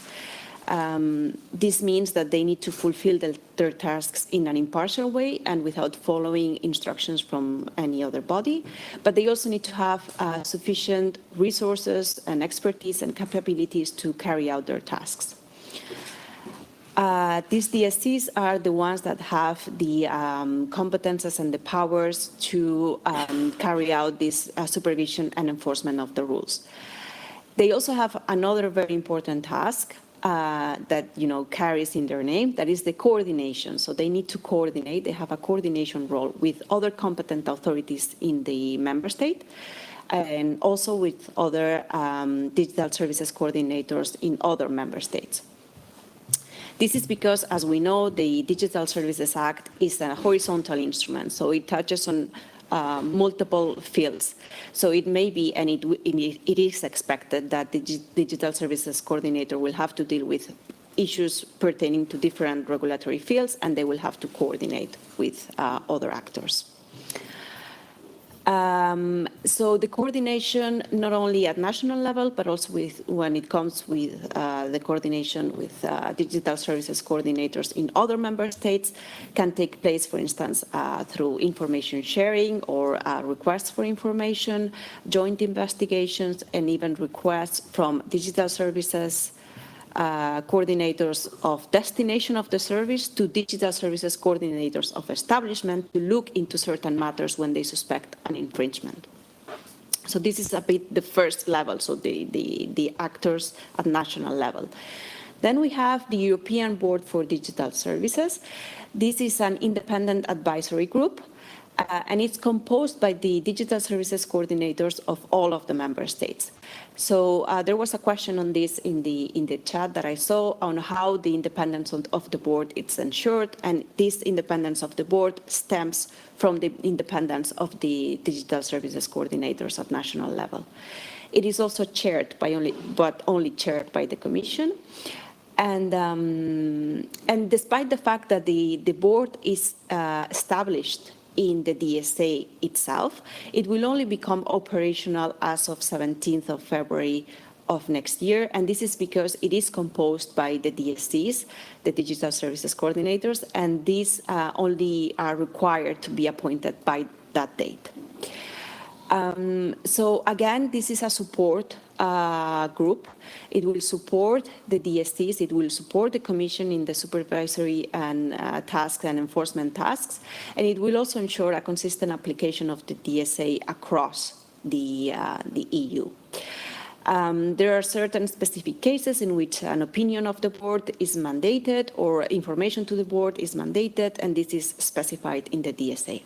This means that they need to fulfill their tasks in an impartial way and without following instructions from any other body. But they also need to have sufficient resources and expertise and capabilities to carry out their tasks. These DSCs are the ones that have the competences and the powers to carry out this supervision and enforcement of the rules. They also have another very important task that carries in their name, that is the coordination. So they need to coordinate. They have a coordination role with other competent authorities in the member state, and also with other digital services coordinators in other member states. This is because, as we know, the Digital Services Act is a horizontal instrument, so it touches on multiple fields. So it may be, and it is expected that the Digital Services Coordinator will have to deal with issues pertaining to different regulatory fields, and they will have to coordinate with other actors. So the coordination, not only at national level, but also when it comes with the coordination with digital services coordinators in other member states, can take place, for instance, through information sharing or requests for information, joint investigations, and even requests from digital services coordinators of destination of the service to digital services coordinators of establishment to look into certain matters when they suspect an infringement. So this is a bit the first level, so the actors at national level. Then we have the European Board for Digital Services. This is an independent advisory group, and it's composed by the digital services coordinators of all of the member states. So there was a question on this in the chat that I saw on how the independence of the board is ensured, and this independence of the board stems from the independence of the digital services coordinators at national level. It is also chaired by only chaired by the Commission. And despite the fact that the board is established in the DSA itself, it will only become operational as of 17th of February of next year. And this is because it is composed by the DSCs, the Digital Services Coordinators, and these only are required to be appointed by that date. So again, this is a support group. It will support the DSTs, it will support the Commission in the supervisory and tasks and enforcement tasks, and it will also ensure a consistent application of the DSA across the EU. There are certain specific cases in which an opinion of the board is mandated or information to the board is mandated, and this is specified in the DSA.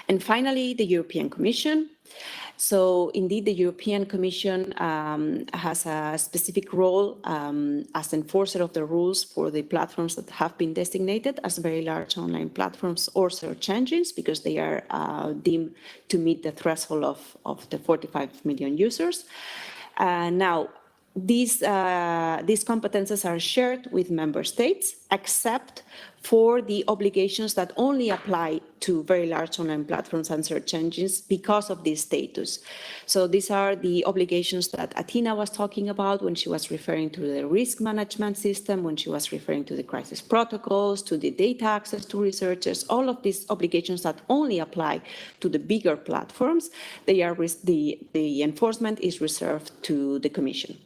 And finally, the European Commission. So indeed, the European Commission has a specific role as enforcer of the rules for the platforms that have been designated as very large online platforms or search engines, because they are deemed to meet the threshold of the 45 million users. Now, these competences are shared with member states, except for the obligations that only apply to very large online platforms and search engines because of this status. So these are the obligations that Athena was talking about when she was referring to the risk management system, when she was referring to the crisis protocols, to the data access to researchers, all of these obligations that only apply to the bigger platforms, they are the enforcement is reserved to the Commission.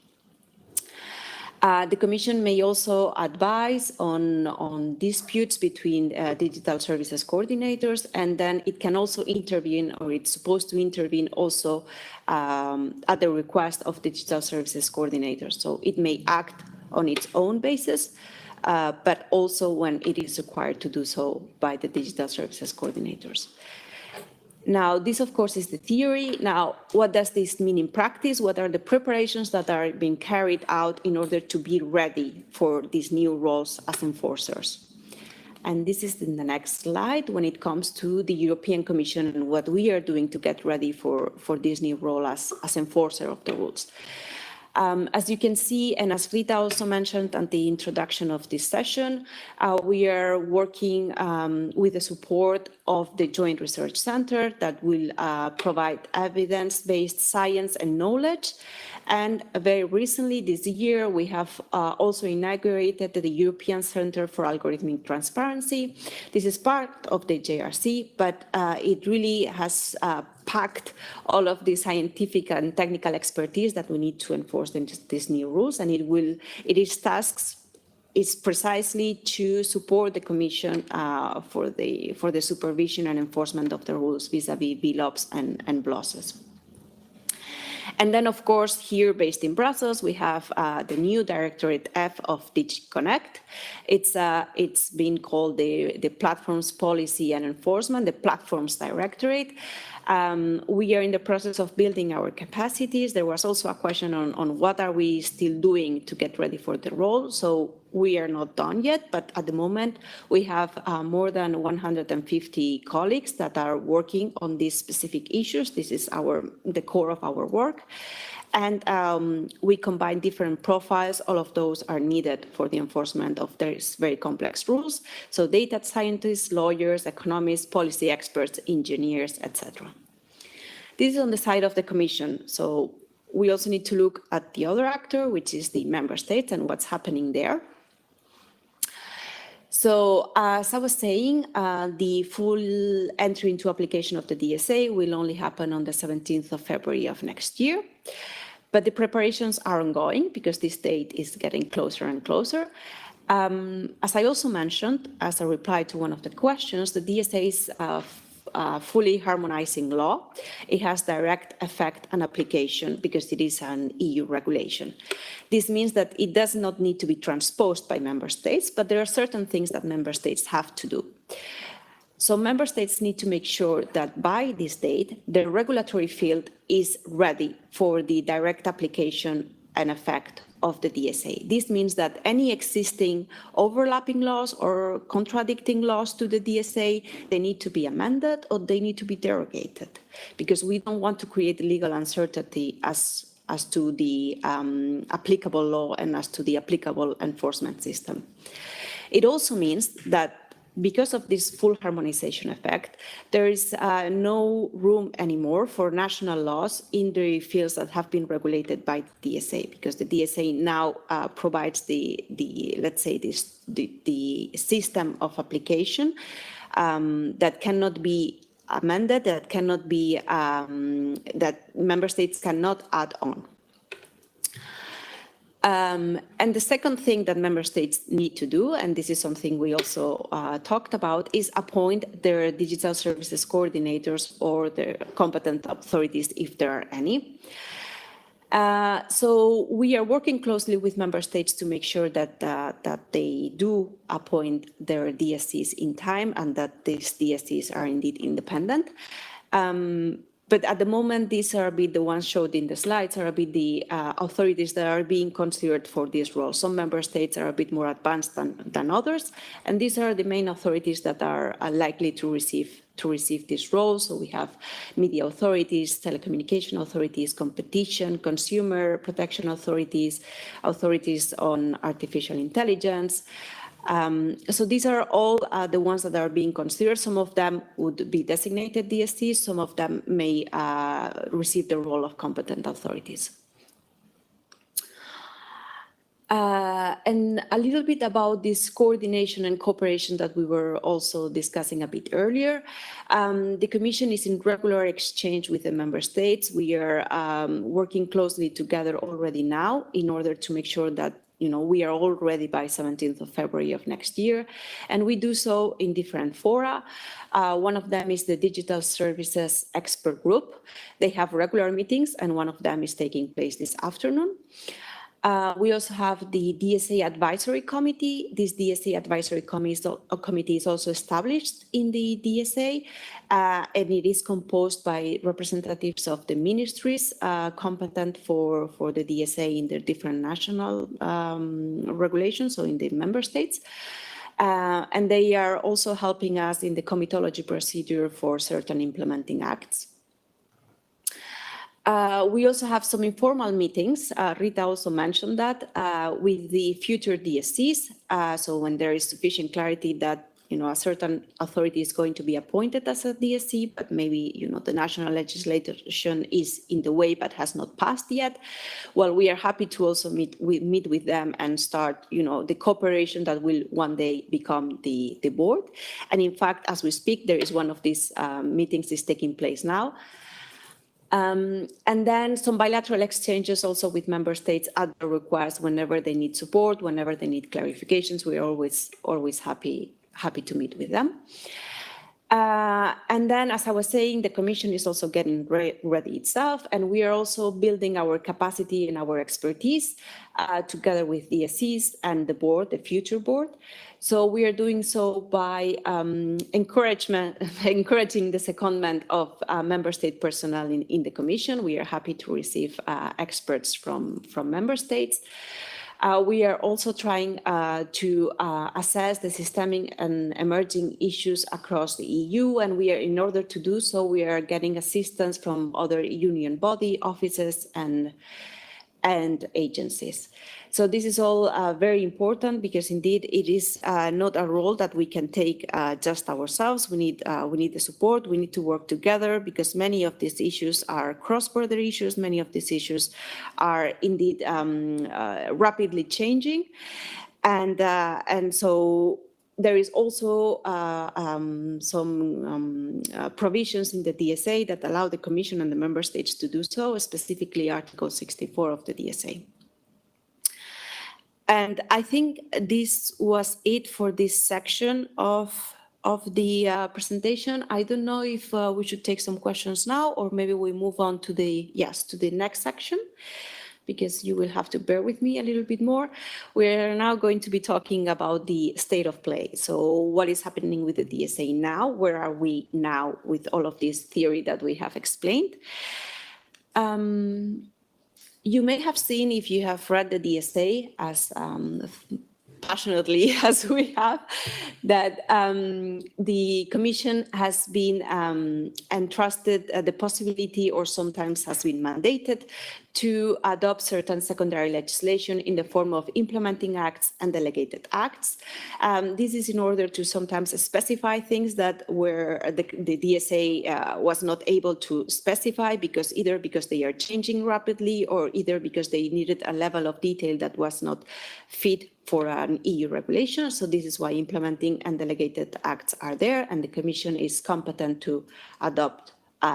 The Commission may also advise on disputes between digital services coordinators, and then it can also intervene, or it's supposed to intervene also at the request of digital services coordinators. So it may act on its own basis, but also when it is required to do so by the digital services coordinators. Now, this, of course, is the theory. Now, what does this mean in practice? What are the preparations that are being carried out in order to be ready for these new roles as enforcers? And this is in the next slide when it comes to the European Commission and what we are doing to get ready for this new role as enforcer of the rules. As you can see, and as Rita also mentioned at the introduction of this session, we are working with the support of the Joint Research Center that will provide evidence-based science and knowledge. And very recently this year, we have also inaugurated the European Center for Algorithmic Transparency. This is part of the JRC, but it really has packed all of the scientific and technical expertise that we need to enforce these new rules, and its tasks is precisely to support the Commission for the supervision and enforcement of the rules vis-a-vis VLOPs and BLOSs. And then, of course, here based in Brussels, we have the new Directorate F of DigiConnect. It's been called the Platforms Policy and Enforcement, the Platforms Directorate. We are in the process of building our capacities. There was also a question on what are we still doing to get ready for the role. So we are not done yet, but at the moment we have more than 150 colleagues that are working on these specific issues. This is the core of our work. And we combine different profiles. All of those are needed for the enforcement of these very complex rules. So data scientists, lawyers, economists, policy experts, engineers, etc. This is on the side of the Commission. So we also need to look at the other actor, which is the member states and what's happening there. So as I was saying, the full entry into application of the DSA will only happen on the 17th of February of next year. But the preparations are ongoing because this date is getting closer and closer. As I also mentioned, as a reply to one of the questions, the DSA is fully harmonizing law, it has direct effect and application because it is an EU regulation. This means that it does not need to be transposed by member states, but there are certain things that member states have to do. So member states need to make sure that by this date, the regulatory field is ready for the direct application and effect of the DSA. This means that any existing overlapping laws or contradicting laws to the DSA, they need to be amended or they need to be derogated, because we don't want to create legal uncertainty as to the applicable law and as to the applicable enforcement system. It also means that because of this full harmonization effect, there is no room anymore for national laws in the fields that have been regulated by the DSA, because the DSA now provides the system of application that cannot be amended, that cannot be that member states cannot add on. And the second thing that member states need to do, and this is something we also talked about, is appoint their digital services coordinators or their competent authorities, if there are any. So we are working closely with member states to make sure that they do appoint their DSCs in time and that these DSCs are indeed independent. But at the moment, these are a bit the ones showed in the slides are a bit the authorities that are being considered for this role. Some member states are a bit more advanced than others, and these are the main authorities that are likely to receive this role. So we have media authorities, telecommunication authorities, competition, consumer protection authorities, authorities on artificial intelligence. So these are all the ones that are being considered. Some of them would be designated DSCs, some of them may receive the role of competent authorities. And a little bit about this coordination and cooperation that we were also discussing a bit earlier. The Commission is in regular exchange with the member states. We are working closely together already now in order to make sure that we are all ready by 17th of February of next year. And we do so in different fora. One of them is the Digital Services Expert Group. They have regular meetings, and one of them is taking place this afternoon. We also have the DSA Advisory Committee. This DSA Advisory Committee is also established in the DSA, and it is composed by representatives of the ministries competent for the DSA in their different national regulations, so in the member states. And they are also helping us in the comitology procedure for certain implementing acts. We also have some informal meetings. Rita also mentioned that with the future DSCs. So when there is sufficient clarity that a certain authority is going to be appointed as a DSC, but maybe the national legislation is in the way but has not passed yet. Well, we are happy to also meet with them and start the cooperation that will one day become the board. And in fact, as we speak, there is one of these meetings is taking place now. And then some bilateral exchanges also with member states at their request whenever they need support, whenever they need clarifications. We are always happy to meet with them. And then, as I was saying, the Commission is also getting ready itself, and we are also building our capacity and our expertise together with DSCs and the board, the future board. So we are doing so by encouraging the secondment of member state personnel in the Commission. We are happy to receive experts from member states. We are also trying to assess the systemic and emerging issues across the EU, and in order to do so, we are getting assistance from other union body offices and agencies. So this is all very important because indeed it is not a role that we can take just ourselves. We need the support. We need to work together because many of these issues are cross-border issues. Many of these issues are indeed rapidly changing, and so there is also some provisions in the DSA that allow the Commission and the member states to do so, specifically Article 64 of the DSA. And I think this was it for this section of of the presentation. I don't know if we should take some questions now, or maybe we move on to the next section, because you will have to bear with me a little bit more. We're now going to be talking about the state of play. So what is happening with the DSA now? Where are we now with all of this theory that we have explained? You may have seen, if you have read the DSA as passionately as we have, that the Commission has been entrusted the possibility, or sometimes has been mandated, to adopt certain secondary legislation in the form of implementing acts and delegated acts. This is in order to sometimes specify things that were the DSA was not able to specify, either because they are changing rapidly, or either because they needed a level of detail that was not fit for an EU regulation. So this is why implementing and delegated acts are there, and the Commission is competent to adopt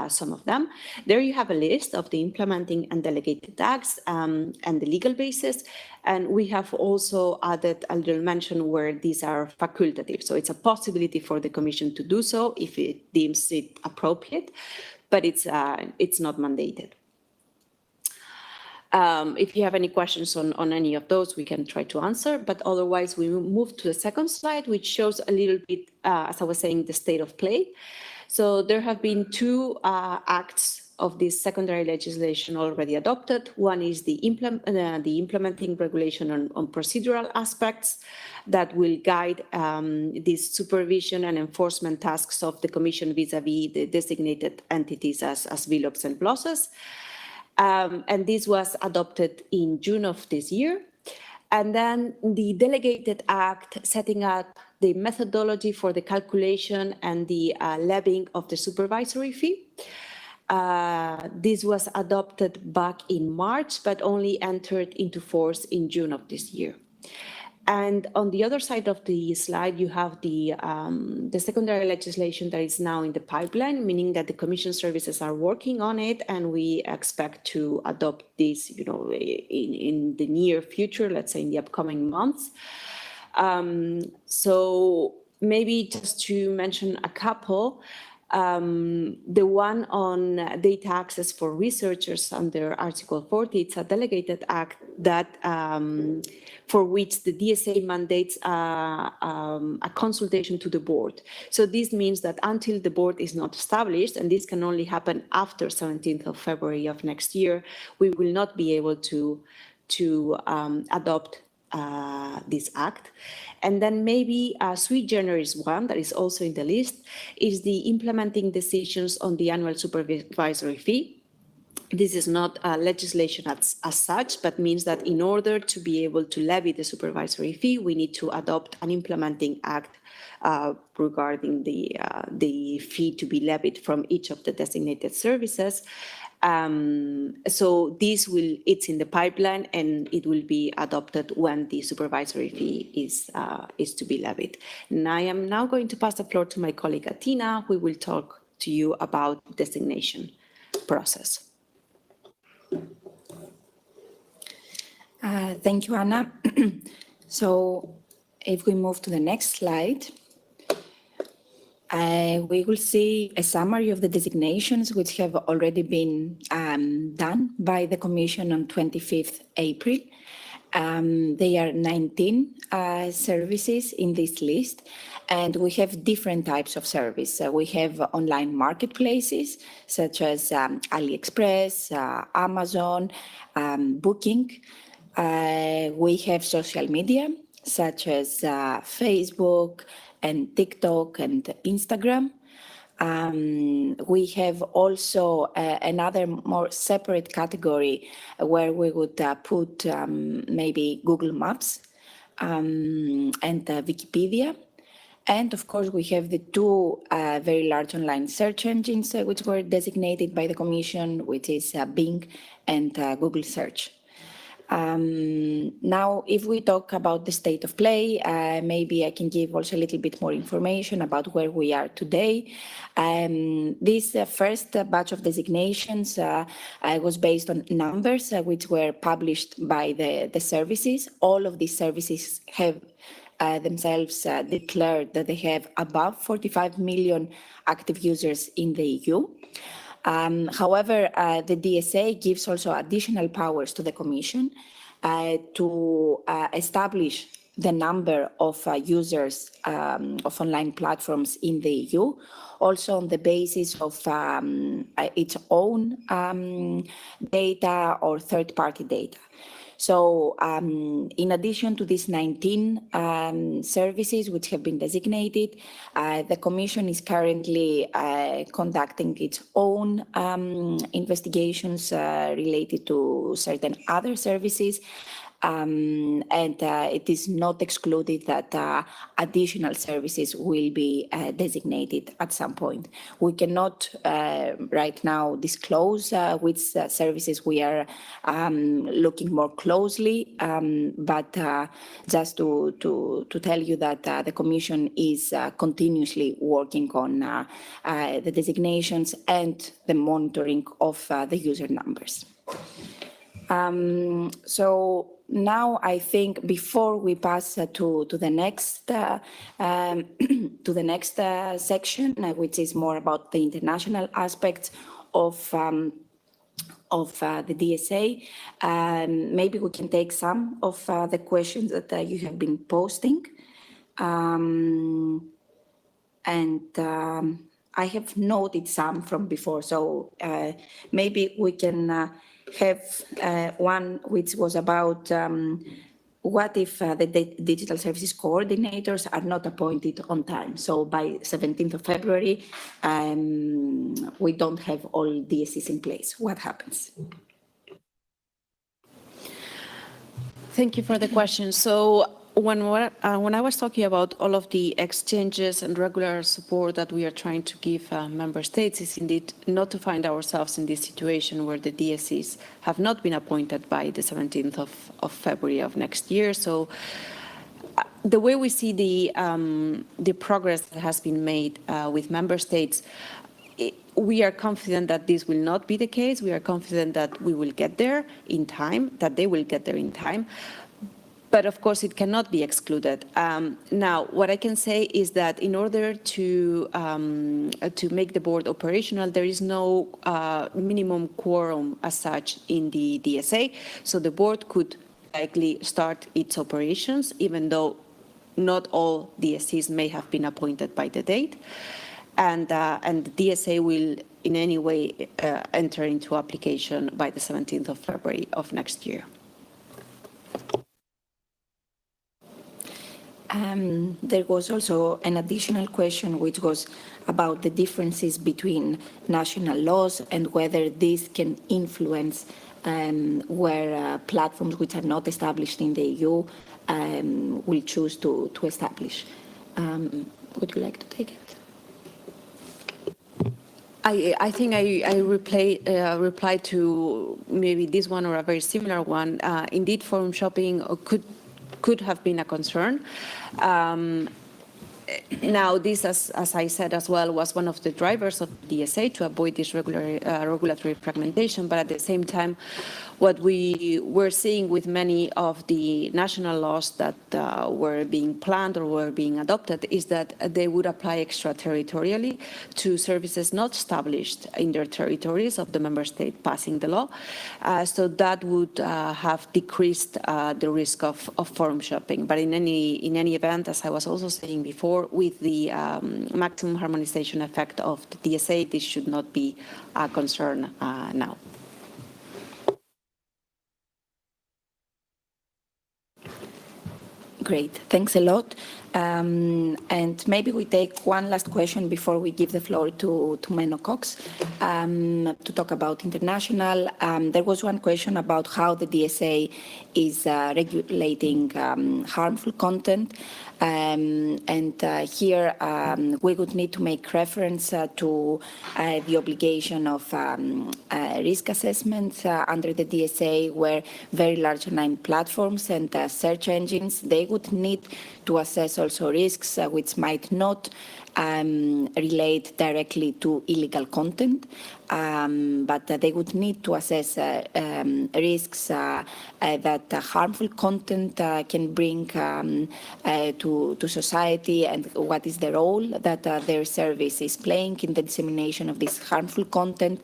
some of them. There you have a list of the implementing and delegated acts and the legal basis. And we have also added a little mention where these are facultative. So it's a possibility for the Commission to do so if it deems it appropriate, but it's not mandated. If you have any questions on any of those, we can try to answer, but otherwise we move to the second slide, which shows a little bit, as I was saying, the state of play. So there have been two acts of this secondary legislation already adopted. One is the implementing regulation on procedural aspects that will guide this supervision and enforcement tasks of the Commission vis-à-vis the designated entities as VLOPs and BLOSs. And this was adopted in June of this year. And then the delegated act setting up the methodology for the calculation and the levying of the supervisory fee. This was adopted back in March, but only entered into force in June of this year. And on the other side of the slide, you have the secondary legislation that is now in the pipeline, meaning that the Commission services are working on it, and we expect to adopt this, in the near future, let's say in the upcoming months. So maybe just to mention a couple, the one on data access for researchers under Article 40, it's a delegated act that for which the DSA mandates a consultation to the board. So this means that until the board is not established, and this can only happen after 17th of February of next year, we will not be able to adopt this act. And then maybe a sui generis one that is also in the list is the implementing decisions on the annual supervisory fee. This is not legislation as such, but means that in order to be able to levy the supervisory fee, we need to adopt an implementing act regarding the fee to be levied from each of the designated services. So it's in the pipeline, and it will be adopted when the supervisory fee is to be levied. And I am now going to pass the floor to my colleague Atina, who will talk to you about designation process. Thank you, Anna. So if we move to the next slide, we will see a summary of the designations which have already been done by the Commission on 25th April. There are 19 services in this list, and we have different types of service. We have online marketplaces such as AliExpress, Amazon, Booking. We have social media such as Facebook and TikTok and Instagram. We have also another more separate category where we would put maybe Google Maps and Wikipedia. And of course, we have the two very large online search engines which were designated by the Commission, which is Bing and Google Search. Now, if we talk about the state of play, maybe I can give also a little bit more information about where we are today. This first batch of designations was based on numbers which were published by the services. All of these services have themselves declared that they have above 45 million active users in the EU. However, the DSA gives also additional powers to the Commission to establish the number of users of online platforms in the EU, also on the basis of its own data or third-party data. So in addition to these 19 services which have been designated, the Commission is currently conducting its own investigations related to certain other services. And it is not excluded that additional services will be designated at some point. We cannot right now disclose which services we are looking more closely, but just to tell you that the Commission is continuously working on the designations and the monitoring of the user numbers. So now I think before we pass to the next section, which is more about the international aspects of the DSA, maybe we can take some of the questions that you have been posting. I have noted some from before, so maybe we can have one which was about what if the digital services coordinators are not appointed on time? So by 17th of February, we don't have all DSCs in place. What happens? Thank you for the question. So when I was talking about all of the exchanges and regular support that we are trying to give member states, is indeed not to find ourselves in this situation where the DSCs have not been appointed by the 17th of February of next year. So the way we see the progress that has been made with member states, we are confident that this will not be the case. We are confident that we will get there in time, that they will get there in time. But of course, it cannot be excluded. Now, what I can say is that in order to make the board operational, there is no minimum quorum as such in the DSA. So the board could likely start its operations, even though not all DSCs may have been appointed by the date. And the DSA will in any way enter into application by the 17th of February of next year. There was also an additional question which was about the differences between national laws and whether this can influence where platforms which are not established in the EU will choose to establish. Would you like to take it? I think I replied to maybe this one or a very similar one. Indeed, forum shopping could have been a concern. Now, this, as I said as well, was one of the drivers of DSA to avoid this regulatory fragmentation. But at the same time, what we were seeing with many of the national laws that were being planned or were being adopted is that they would apply extraterritorially to services not established in their territories of the member state passing the law. So that would have decreased the risk of forum shopping. But in any event, as I was also saying before, with the maximum harmonization effect of the DSA, this should not be a concern now. Great, thanks a lot. And maybe we take one last question before we give the floor to Menno Cox to talk about international. There was one question about how the DSA is regulating harmful content. Here we would need to make reference to the obligation of risk assessment under the DSA, where very large online platforms and search engines, they would need to assess also risks which might not relate directly to illegal content, but they would need to assess risks that harmful content can bring to society, and what is the role that their service is playing in the dissemination of this harmful content,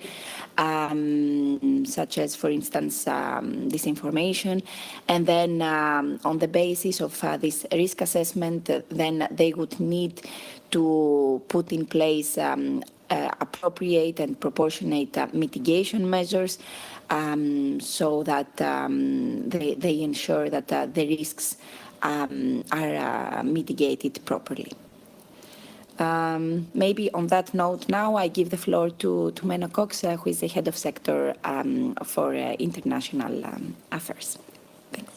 such as, for instance, disinformation. And then on the basis of this risk assessment, then they would need to put in place appropriate and proportionate mitigation measures, so that they ensure that the risks are mitigated properly. Maybe on that note, now I give the floor to Menno Cox, who is the head of sector for international affairs. Thanks.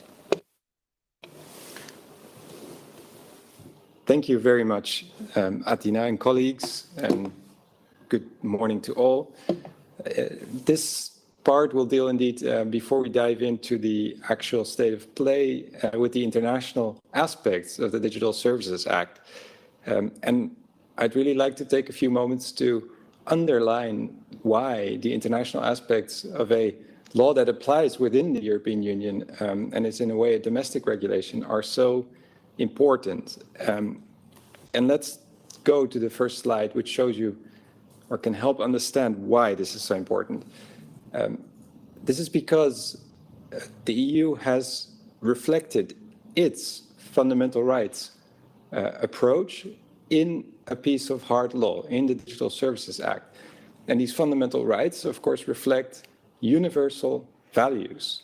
Thank you very much, Athina and colleagues, and good morning to all. This part will deal indeed, before we dive into the actual state of play, with the international aspects of the Digital Services Act. And I'd really like to take a few moments to underline why the international aspects of a law that applies within the European Union and is in a way a domestic regulation are so important. And let's go to the first slide, which shows you or can help understand why this is so important. This is because the EU has reflected its fundamental rights approach in a piece of hard law, in the Digital Services Act. And these fundamental rights, of course, reflect universal values.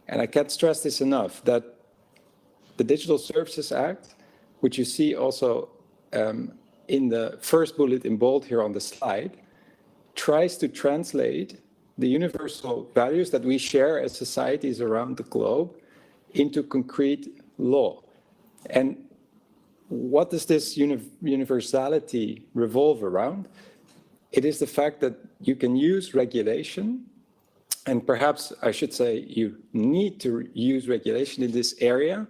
And I can't stress this enough, that the Digital Services Act, which you see also in the first bullet in bold here on the slide, tries to translate the universal values that we share as societies around the globe into concrete law. And what does this universality revolve around? It is the fact that you can use regulation, and perhaps I should say you need to use regulation in this area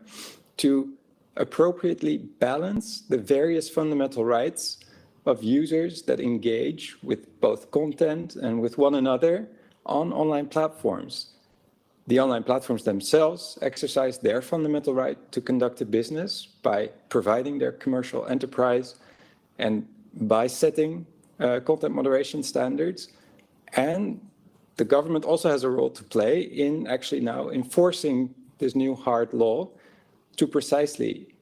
to appropriately balance the various fundamental rights of users that engage with both content and with one another on online platforms. The online platforms themselves exercise their fundamental right to conduct a business by providing their commercial enterprise and by setting content moderation standards. And the government also has a role to play in actually now enforcing this new hard law to precisely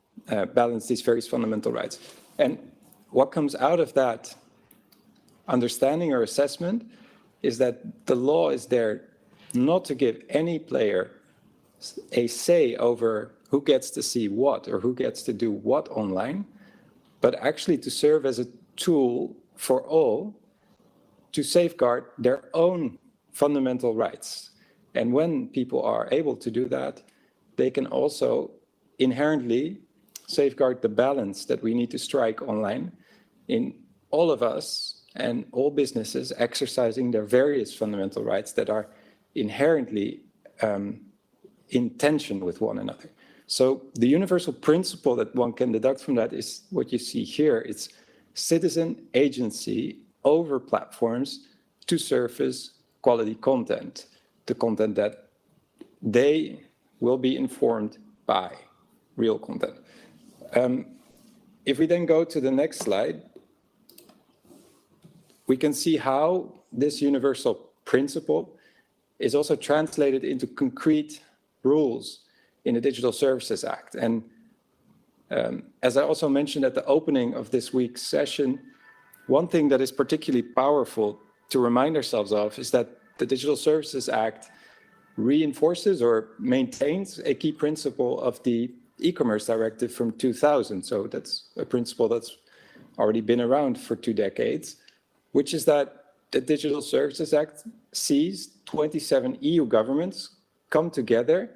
balance these various fundamental rights. And what comes out of that understanding or assessment is that the law is there not to give any player a say over who gets to see what or who gets to do what online, but actually to serve as a tool for all to safeguard their own fundamental rights. And when people are able to do that, they can also inherently safeguard the balance that we need to strike online in all of us and all businesses exercising their various fundamental rights that are inherently in tension with one another. So the universal principle that one can deduct from that is what you see here. It's citizen agency over platforms to surface quality content, the content that they will be informed by, real content. If we then go to the next slide, we can see how this universal principle is also translated into concrete rules in the Digital Services Act. And as I also mentioned at the opening of this week's session, one thing that is particularly powerful to remind ourselves of is that the Digital Services Act reinforces or maintains a key principle of the e-commerce directive from 2000. So that's a principle that's already been around for 2 decades, which is that the Digital Services Act sees 27 EU governments come together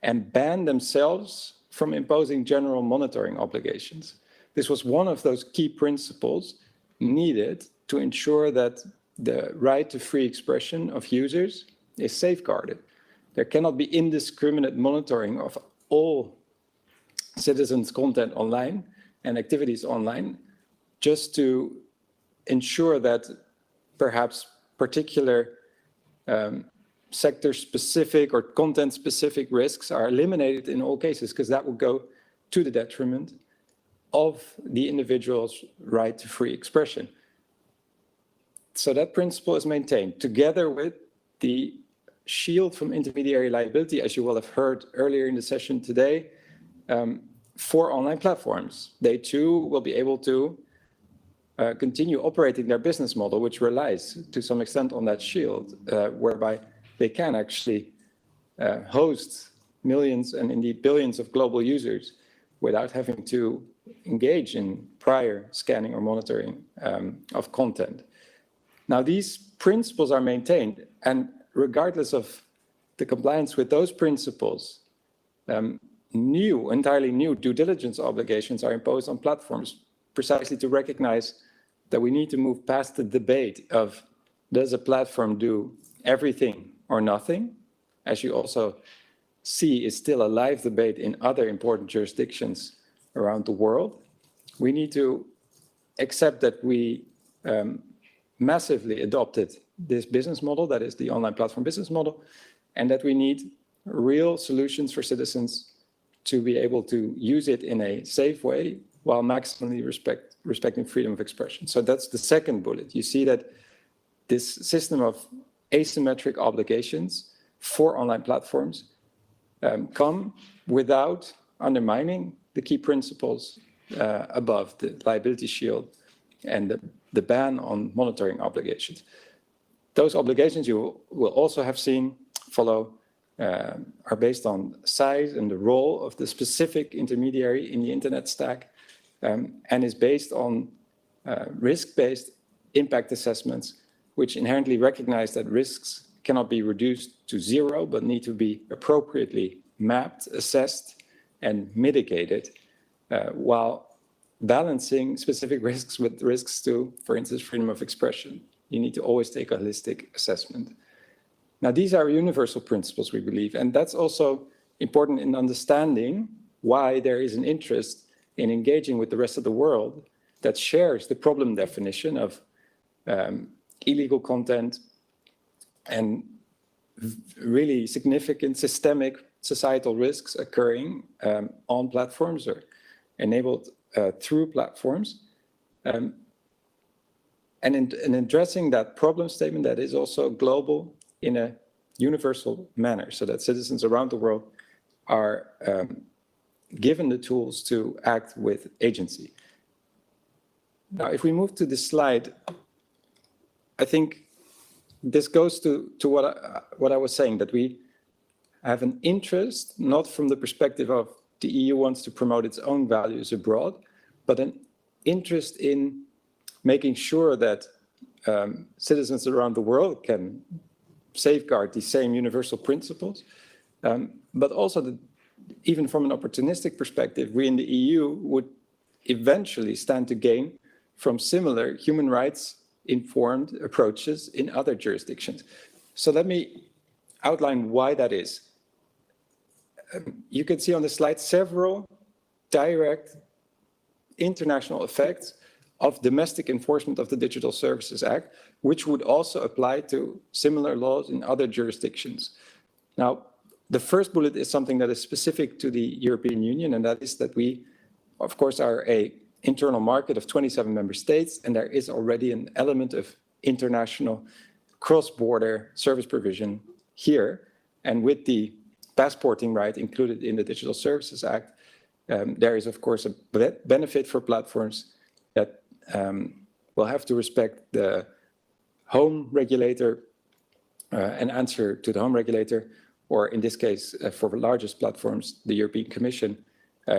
and ban themselves from imposing general monitoring obligations. This was one of those key principles needed to ensure that the right to free expression of users is safeguarded. There cannot be indiscriminate monitoring of all citizens' content online and activities online just to ensure that perhaps particular sector-specific or content-specific risks are eliminated in all cases, because that would go to the detriment of the individual's right to free expression. So that principle is maintained, together with the shield from intermediary liability, as you will have heard earlier in the session today, for online platforms. They too will be able to continue operating their business model, which relies to some extent on that shield, whereby they can actually host millions and indeed billions of global users without having to engage in prior scanning or monitoring of content. Now, these principles are maintained, and regardless of the compliance with those principles, entirely new due diligence obligations are imposed on platforms precisely to recognize that we need to move past the debate of, does a platform do everything or nothing? As you also see, is still a live debate in other important jurisdictions around the world. We need to accept that we massively adopted this business model, that is the online platform business model, and that we need real solutions for citizens to be able to use it in a safe way while maximally respecting freedom of expression. So that's the second bullet. You see that this system of asymmetric obligations for online platforms come without undermining the key principles above, the liability shield and the ban on monitoring obligations. Those obligations, you will also have seen, are based on size and the role of the specific intermediary in the internet stack, and is based on risk-based impact assessments, which inherently recognize that risks cannot be reduced to zero, but need to be appropriately mapped, assessed, and mitigated, while balancing specific risks with risks to, for instance, freedom of expression. You need to always take a holistic assessment. Now, these are universal principles, we believe, and that's also important in understanding why there is an interest in engaging with the rest of the world that shares the problem definition of illegal content and really significant systemic societal risks occurring on platforms or enabled through platforms. And in addressing that problem statement that is also global in a universal manner, so that citizens around the world are given the tools to act with agency. Now, if we move to this slide, I think this goes to what I was saying, that we have an interest, not from the perspective of the EU wants to promote its own values abroad, but an interest in making sure that citizens around the world can safeguard these same universal principles, but also that even from an opportunistic perspective, we in the EU would eventually stand to gain from similar human rights informed approaches in other jurisdictions. So let me outline why that is. You can see on the slide several direct international effects of domestic enforcement of the Digital Services Act, which would also apply to similar laws in other jurisdictions. Now, the first bullet is something that is specific to the European Union, and that is that we, of course, are an internal market of 27 member states, and there is already an element of international cross-border service provision here. And with the passporting right included in the Digital Services Act, there is, of course, a benefit for platforms that will have to respect the home regulator and answer to the home regulator, or in this case, for the largest platforms, the European Commission,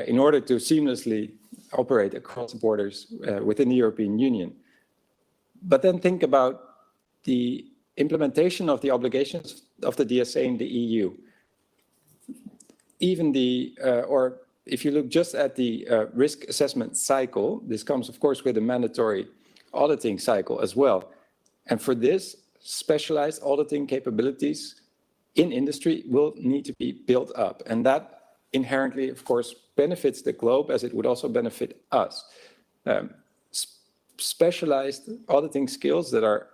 in order to seamlessly operate across borders within the European Union. But then think about the implementation of the obligations of the DSA in the EU. Even or if you look just at the risk assessment cycle, this comes, of course, with a mandatory auditing cycle as well. And for this, specialized auditing capabilities in industry will need to be built up. And that inherently, of course, benefits the globe as it would also benefit us. specialized auditing skills that are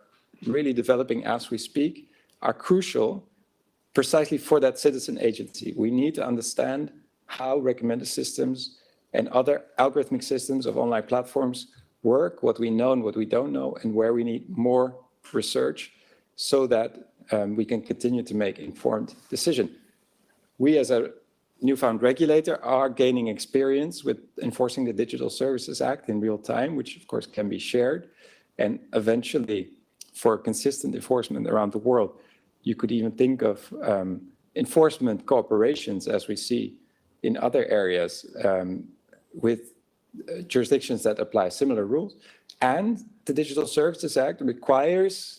really developing as we speak are crucial precisely for that citizen agency. We need to understand how recommender systems and other algorithmic systems of online platforms work, what we know and what we don't know, and where we need more research so that we can continue to make informed decisions. We as a newfound regulator are gaining experience with enforcing the Digital Services Act in real time, which of course can be shared. And eventually, for consistent enforcement around the world, you could even think of enforcement cooperations as we see in other areas with jurisdictions that apply similar rules. And the Digital Services Act requires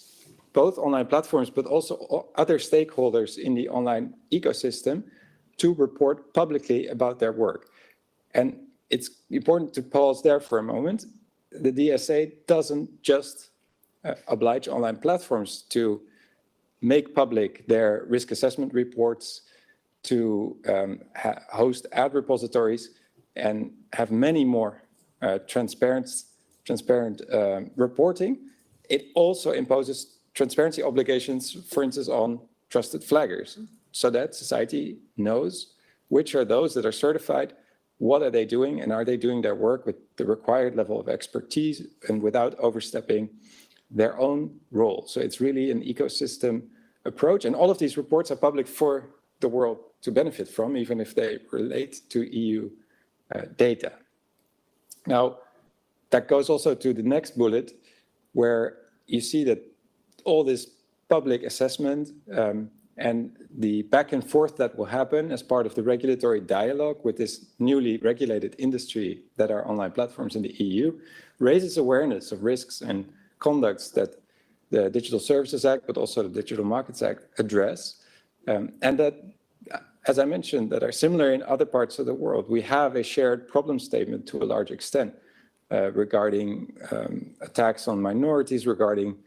both online platforms, but also other stakeholders in the online ecosystem to report publicly about their work. And it's important to pause there for a moment. The DSA doesn't just oblige online platforms to make public their risk assessment reports, to host ad repositories, and have many more transparent reporting. It also imposes transparency obligations, for instance, on trusted flaggers, so that society knows which are those that are certified, what are they doing, and are they doing their work with the required level of expertise and without overstepping their own role. So it's really an ecosystem approach, and all of these reports are public for the world to benefit from, even if they relate to EU data. Now, that goes also to the next bullet, where you see that all this public assessment and the back and forth that will happen as part of the regulatory dialogue with this newly regulated industry that are online platforms in the EU raises awareness of risks and conducts that the Digital Services Act, but also the Digital Markets Act address, and that, as I mentioned, that are similar in other parts of the world. We have a shared problem statement to a large extent regarding attacks on minorities, regarding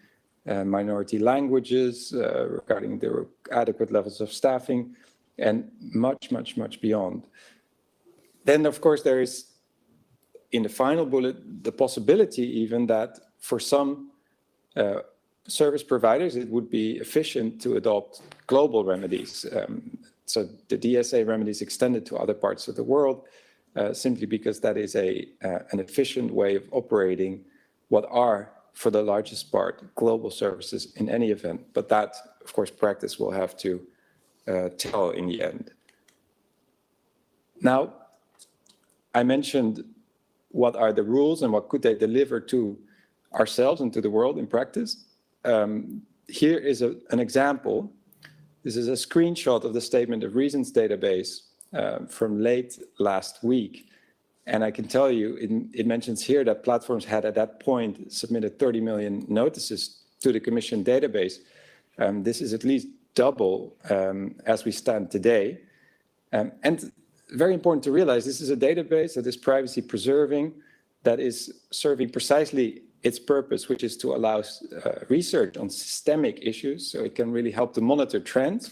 minority languages, regarding the adequate levels of staffing, and much, much, much beyond. Then, of course, there is, in the final bullet, the possibility even that for some service providers, it would be efficient to adopt global remedies. So the DSA remedies extended to other parts of the world, simply because that is an efficient way of operating what are, for the largest part, global services in any event. But that, of course, practice will have to tell in the end. Now, I mentioned what are the rules and what could they deliver to ourselves and to the world in practice. Here is an example. This is a screenshot of the Statement of Reasons database from late last week. And I can tell you, it mentions here that platforms had at that point submitted 30 million notices to the Commission database. This is at least double as we stand today. And very important to realize, this is a database that is privacy preserving, that is serving precisely its purpose, which is to allow research on systemic issues, so it can really help to monitor trends.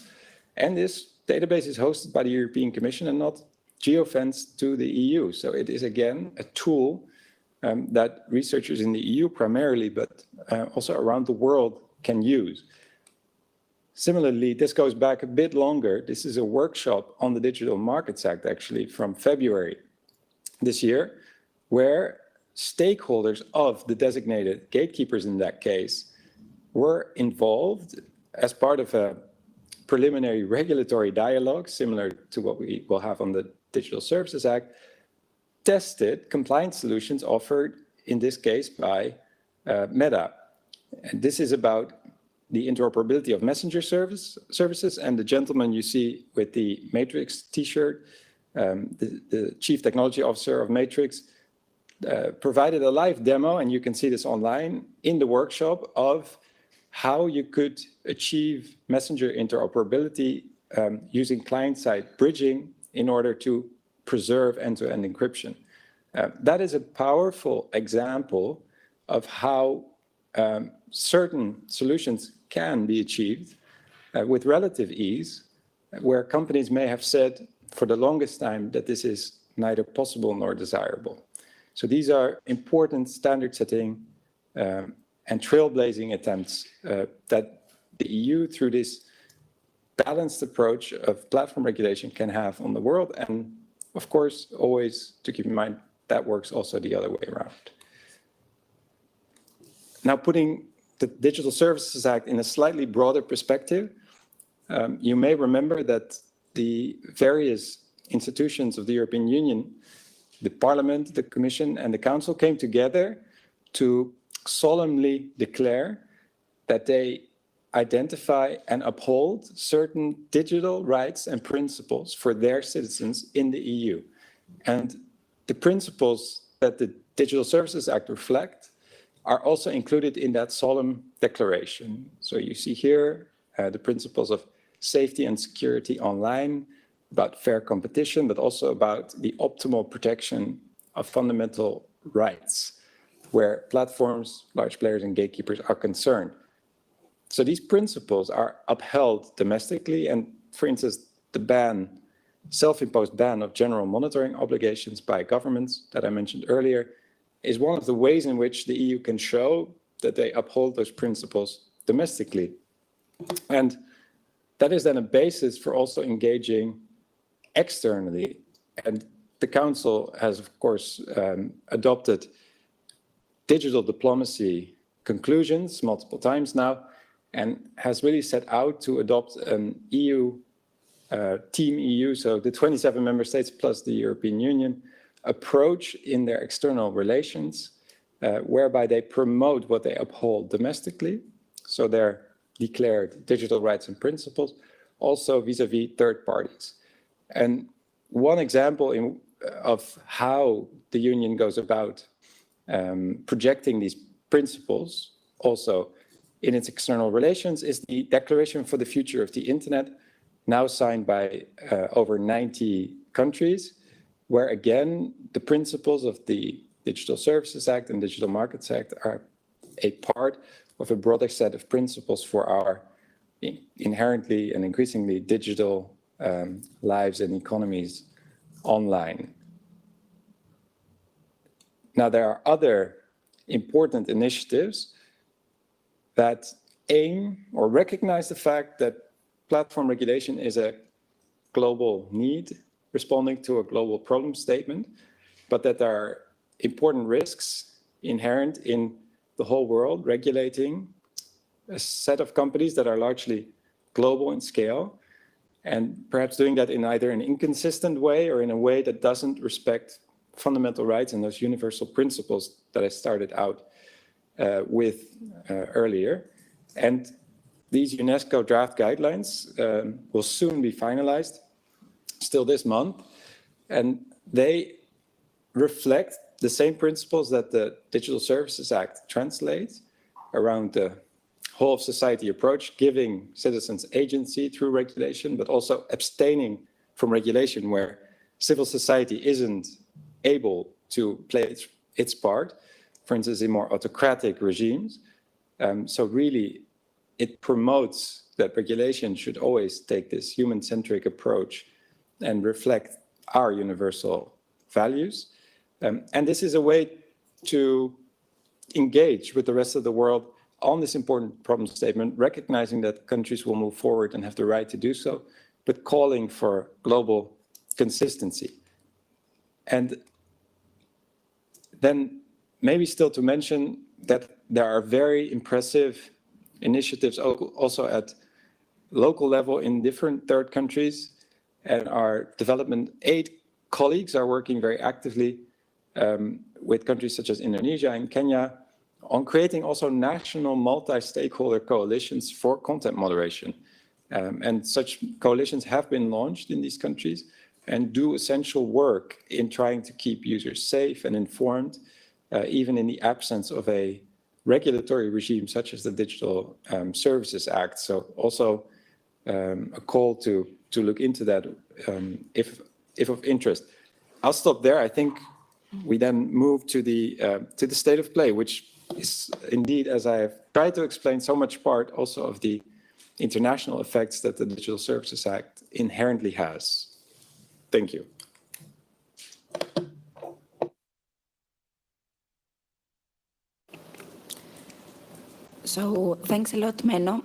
And this database is hosted by the European Commission and not geofenced to the EU. So it is, again, a tool that researchers in the EU primarily, but also around the world can use. Similarly, this goes back a bit longer. This is a workshop on the Digital Markets Act, actually, from February this year, where stakeholders of the designated gatekeepers in that case were involved as part of a preliminary regulatory dialogue, similar to what we will have on the Digital Services Act, tested compliance solutions offered, in this case, by Meta. And this is about the interoperability of messenger services, and the gentleman you see with the Matrix t-shirt, the Chief Technology Officer of Matrix, provided a live demo, and you can see this online in the workshop, of how you could achieve messenger interoperability using client-side bridging in order to preserve end-to-end encryption. That is a powerful example of how certain solutions can be achieved with relative ease, where companies may have said for the longest time that this is neither possible nor desirable. So these are important standard-setting and trailblazing attempts that the EU, through this balanced approach of platform regulation, can have on the world. And of course, always to keep in mind, that works also the other way around. Now, putting the Digital Services Act in a slightly broader perspective, you may remember that the various institutions of the European Union, the Parliament, the Commission, and the Council came together to solemnly declare that they identify and uphold certain digital rights and principles for their citizens in the EU. And the principles that the Digital Services Act reflect are also included in that solemn declaration. So you see here the principles of safety and security online, about fair competition, but also about the optimal protection of fundamental rights, where platforms, large players, and gatekeepers are concerned. So these principles are upheld domestically, and for instance, the ban, self-imposed ban of general monitoring obligations by governments that I mentioned earlier, is one of the ways in which the EU can show that they uphold those principles domestically. And that is then a basis for also engaging externally. And the Council has, of course, adopted digital diplomacy conclusions multiple times now, and has really set out to adopt an EU, Team EU, so the 27 member states plus the European Union, approach in their external relations, whereby they promote what they uphold domestically, so their declared digital rights and principles, also vis-à-vis third parties. And one example of how the Union goes about projecting these principles also in its external relations is the Declaration for the Future of the Internet, now signed by over 90 countries, where again, the principles of the Digital Services Act and Digital Markets Act are a part of a broader set of principles for our inherently and increasingly digital lives and economies online. Now, there are other important initiatives that aim or recognize the fact that platform regulation is a global need responding to a global problem statement, but that there are important risks inherent in the whole world regulating a set of companies that are largely global in scale, and perhaps doing that in either an inconsistent way or in a way that doesn't respect fundamental rights and those universal principles that I started out with earlier. And these UNESCO draft guidelines will soon be finalized, still this month, and they reflect the same principles that the Digital Services Act translates around the whole of society approach, giving citizens agency through regulation, but also abstaining from regulation where civil society isn't able to play its part, for instance, in more autocratic regimes. So really, it promotes that regulation should always take this human-centric approach and reflect our universal values. And this is a way to engage with the rest of the world on this important problem statement, recognizing that countries will move forward and have the right to do so, but calling for global consistency. And then maybe still to mention that there are very impressive initiatives also at local level in different third countries, and our development aid colleagues are working very actively with countries such as Indonesia and Kenya on creating also national multi-stakeholder coalitions for content moderation. And such coalitions have been launched in these countries and do essential work in trying to keep users safe and informed, even in the absence of a regulatory regime such as the Digital Services Act. So also a call to look into that if of interest. I'll stop there. I think we then move to the state of play, which is indeed, as I have tried to explain, so much part also of the international effects that the Digital Services Act inherently has. Thank you. So thanks a lot, Menno.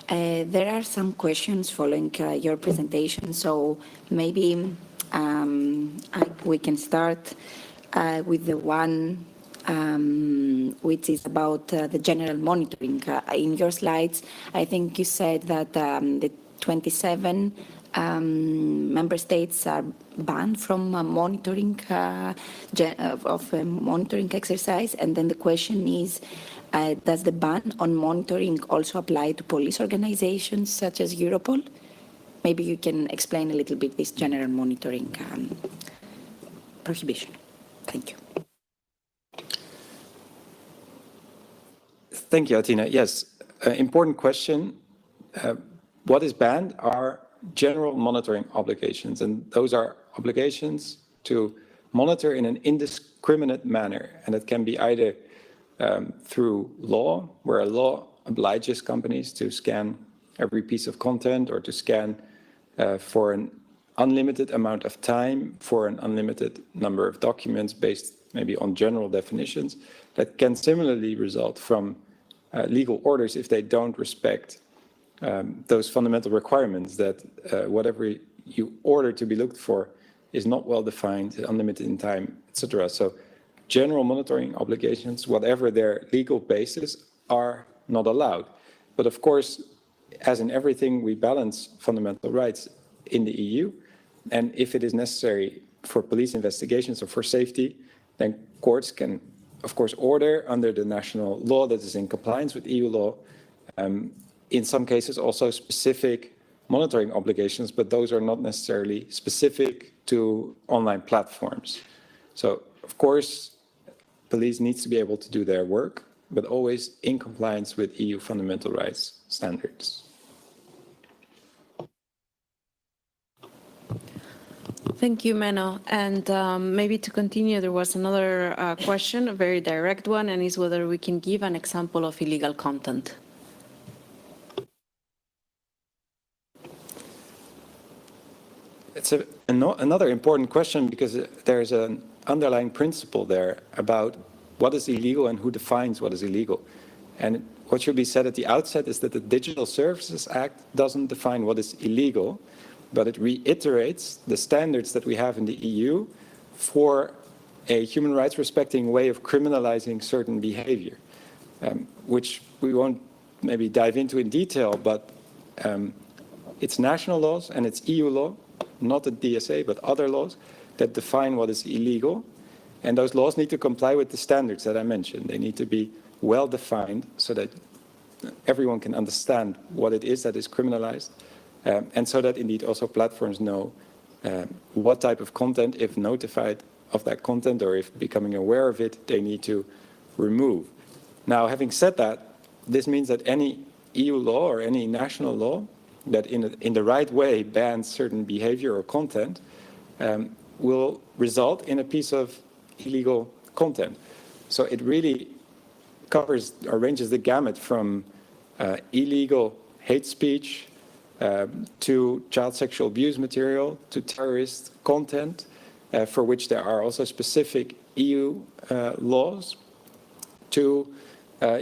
There are some questions following your presentation, so maybe we can start with the one which is about the general monitoring. In your slides, I think you said that the 27 member states are banned from monitoring monitoring exercise, and then the question is, does the ban on monitoring also apply to police organizations such as Europol? Maybe you can explain a little bit this general monitoring prohibition. Thank you. Thank you, Atina. Yes, important question. What is banned are general monitoring obligations, and those are obligations to monitor in an indiscriminate manner, and it can be either through law, where a law obliges companies to scan every piece of content or to scan for an unlimited amount of time for an unlimited number of documents based maybe on general definitions, that can similarly result from legal orders if they don't respect those fundamental requirements that whatever you order to be looked for is not well defined, unlimited in time, etc. So general monitoring obligations, whatever their legal basis, are not allowed. But of course, as in everything, we balance fundamental rights in the EU. And if it is necessary for police investigations or for safety, then courts can, of course, order under the national law that is in compliance with EU law. In some cases, also specific monitoring obligations, but those are not necessarily specific to online platforms. So, of course, police needs to be able to do their work, but always in compliance with EU fundamental rights standards. Thank you, Menno. And maybe to continue, there was another question, a very direct one, and is whether we can give an example of illegal content. It's another important question because there's an underlying principle there about what is illegal and who defines what is illegal. And what should be said at the outset is that the Digital Services Act doesn't define what is illegal, but it reiterates the standards that we have in the EU for a human rights respecting way of criminalizing certain behavior, which we won't maybe dive into in detail, but it's national laws and it's EU law, not the DSA, but other laws that define what is illegal. And those laws need to comply with the standards that I mentioned. They need to be well defined so that everyone can understand what it is that is criminalized. And so that indeed also platforms know what type of content, if notified of that content or if becoming aware of it, they need to remove. Now, having said that, this means that any EU law or any national law that in the right way bans certain behavior or content will result in a piece of illegal content. So it really covers or ranges the gamut from illegal hate speech to child sexual abuse material, to terrorist content, for which there are also specific EU laws, to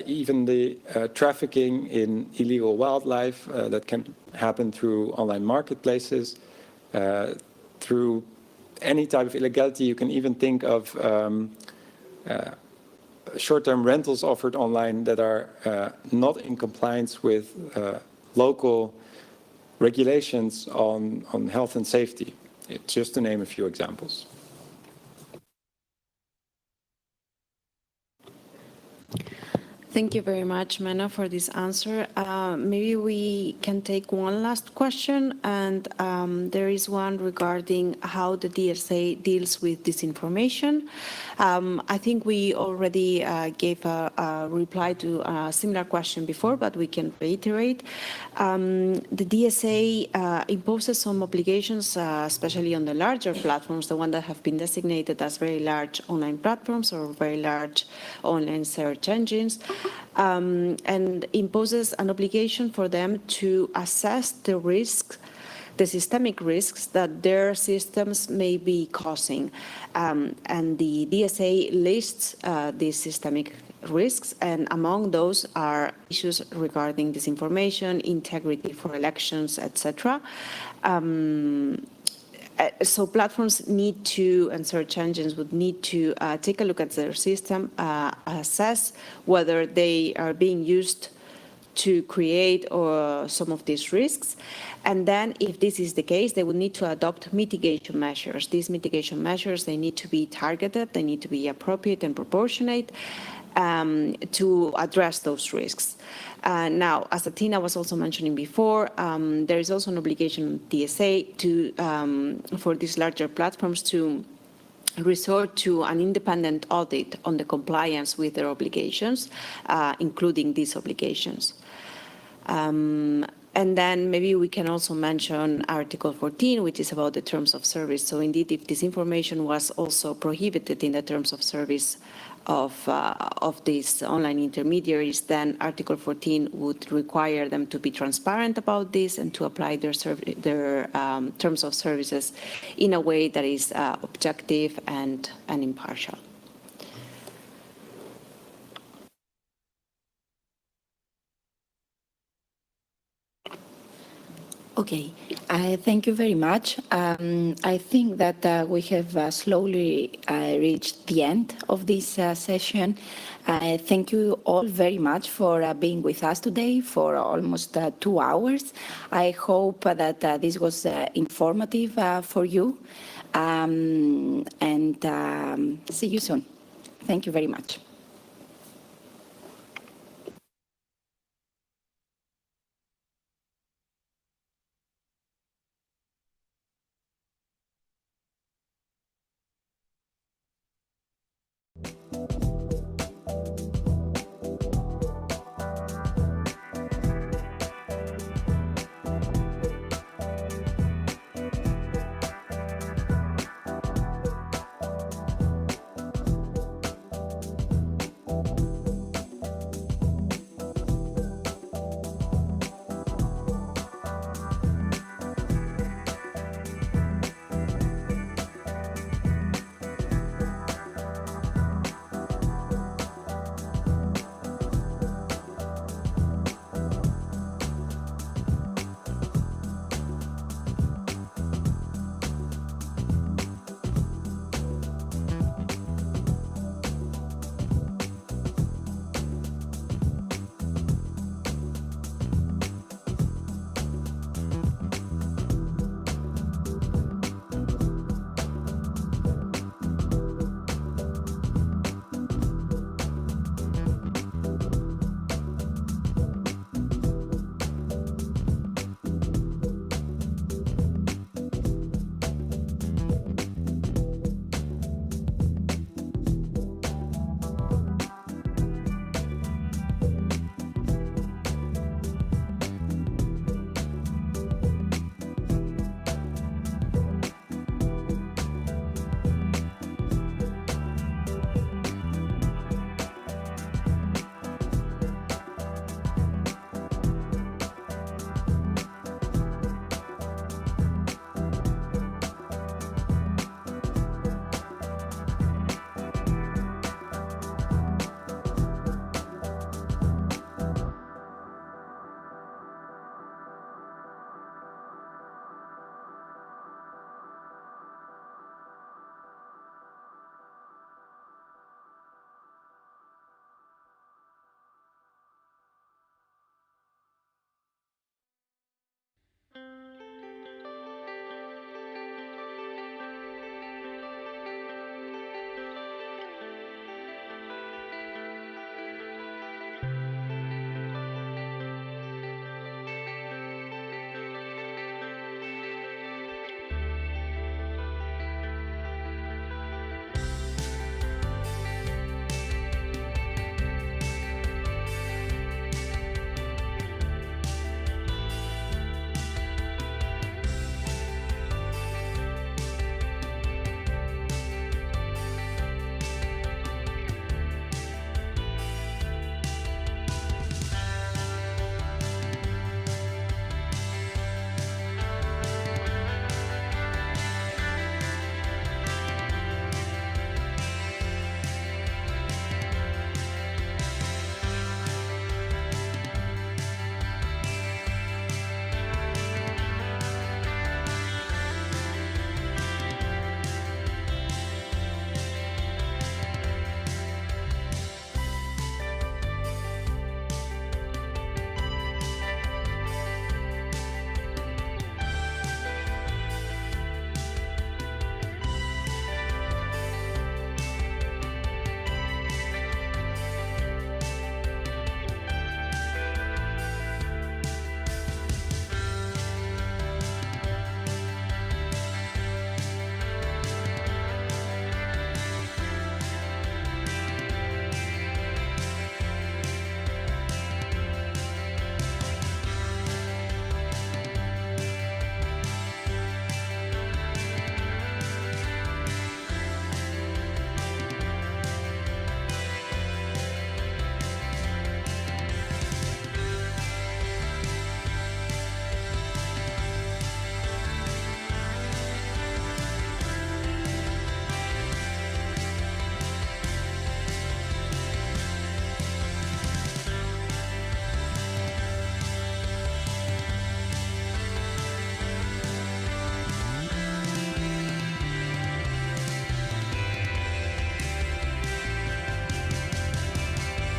even the trafficking in illegal wildlife that can happen through online marketplaces, through any type of illegality. You can even think of short-term rentals offered online that are not in compliance with local regulations on health and safety, just to name a few examples. Thank you very much, Menno, for this answer. Maybe we can take one last question, and there is one regarding how the DSA deals with disinformation. I think we already gave a reply to a similar question before, but we can reiterate. The DSA imposes some obligations, especially on the larger platforms, the ones that have been designated as very large online platforms or very large online search engines. And imposes an obligation for them to assess the risks, the systemic risks that their systems may be causing. And the DSA lists these systemic risks, and among those are issues regarding disinformation, integrity for elections, etc. So platforms need to, and search engines would need to take a look at their system, assess whether they are being used to create some of these risks. And then if this is the case, they will need to adopt mitigation measures. These mitigation measures, they need to be targeted, they need to be appropriate and proportionate to address those risks. Now, as Athena was also mentioning before, there is also an obligation on DSA for these larger platforms to resort to an independent audit on the compliance with their obligations, including these obligations. And then maybe we can also mention Article 14, which is about the terms of service. So indeed, if this information was also prohibited in the terms of service of these online intermediaries, then Article 14 would require them to be transparent about this and to apply their terms of services in a way that is objective and impartial. Okay, thank you very much. I think that we have slowly reached the end of this session. Thank you all very much for being with us today for almost 2 hours. I hope that this was informative for you, and see you soon. Thank you very much.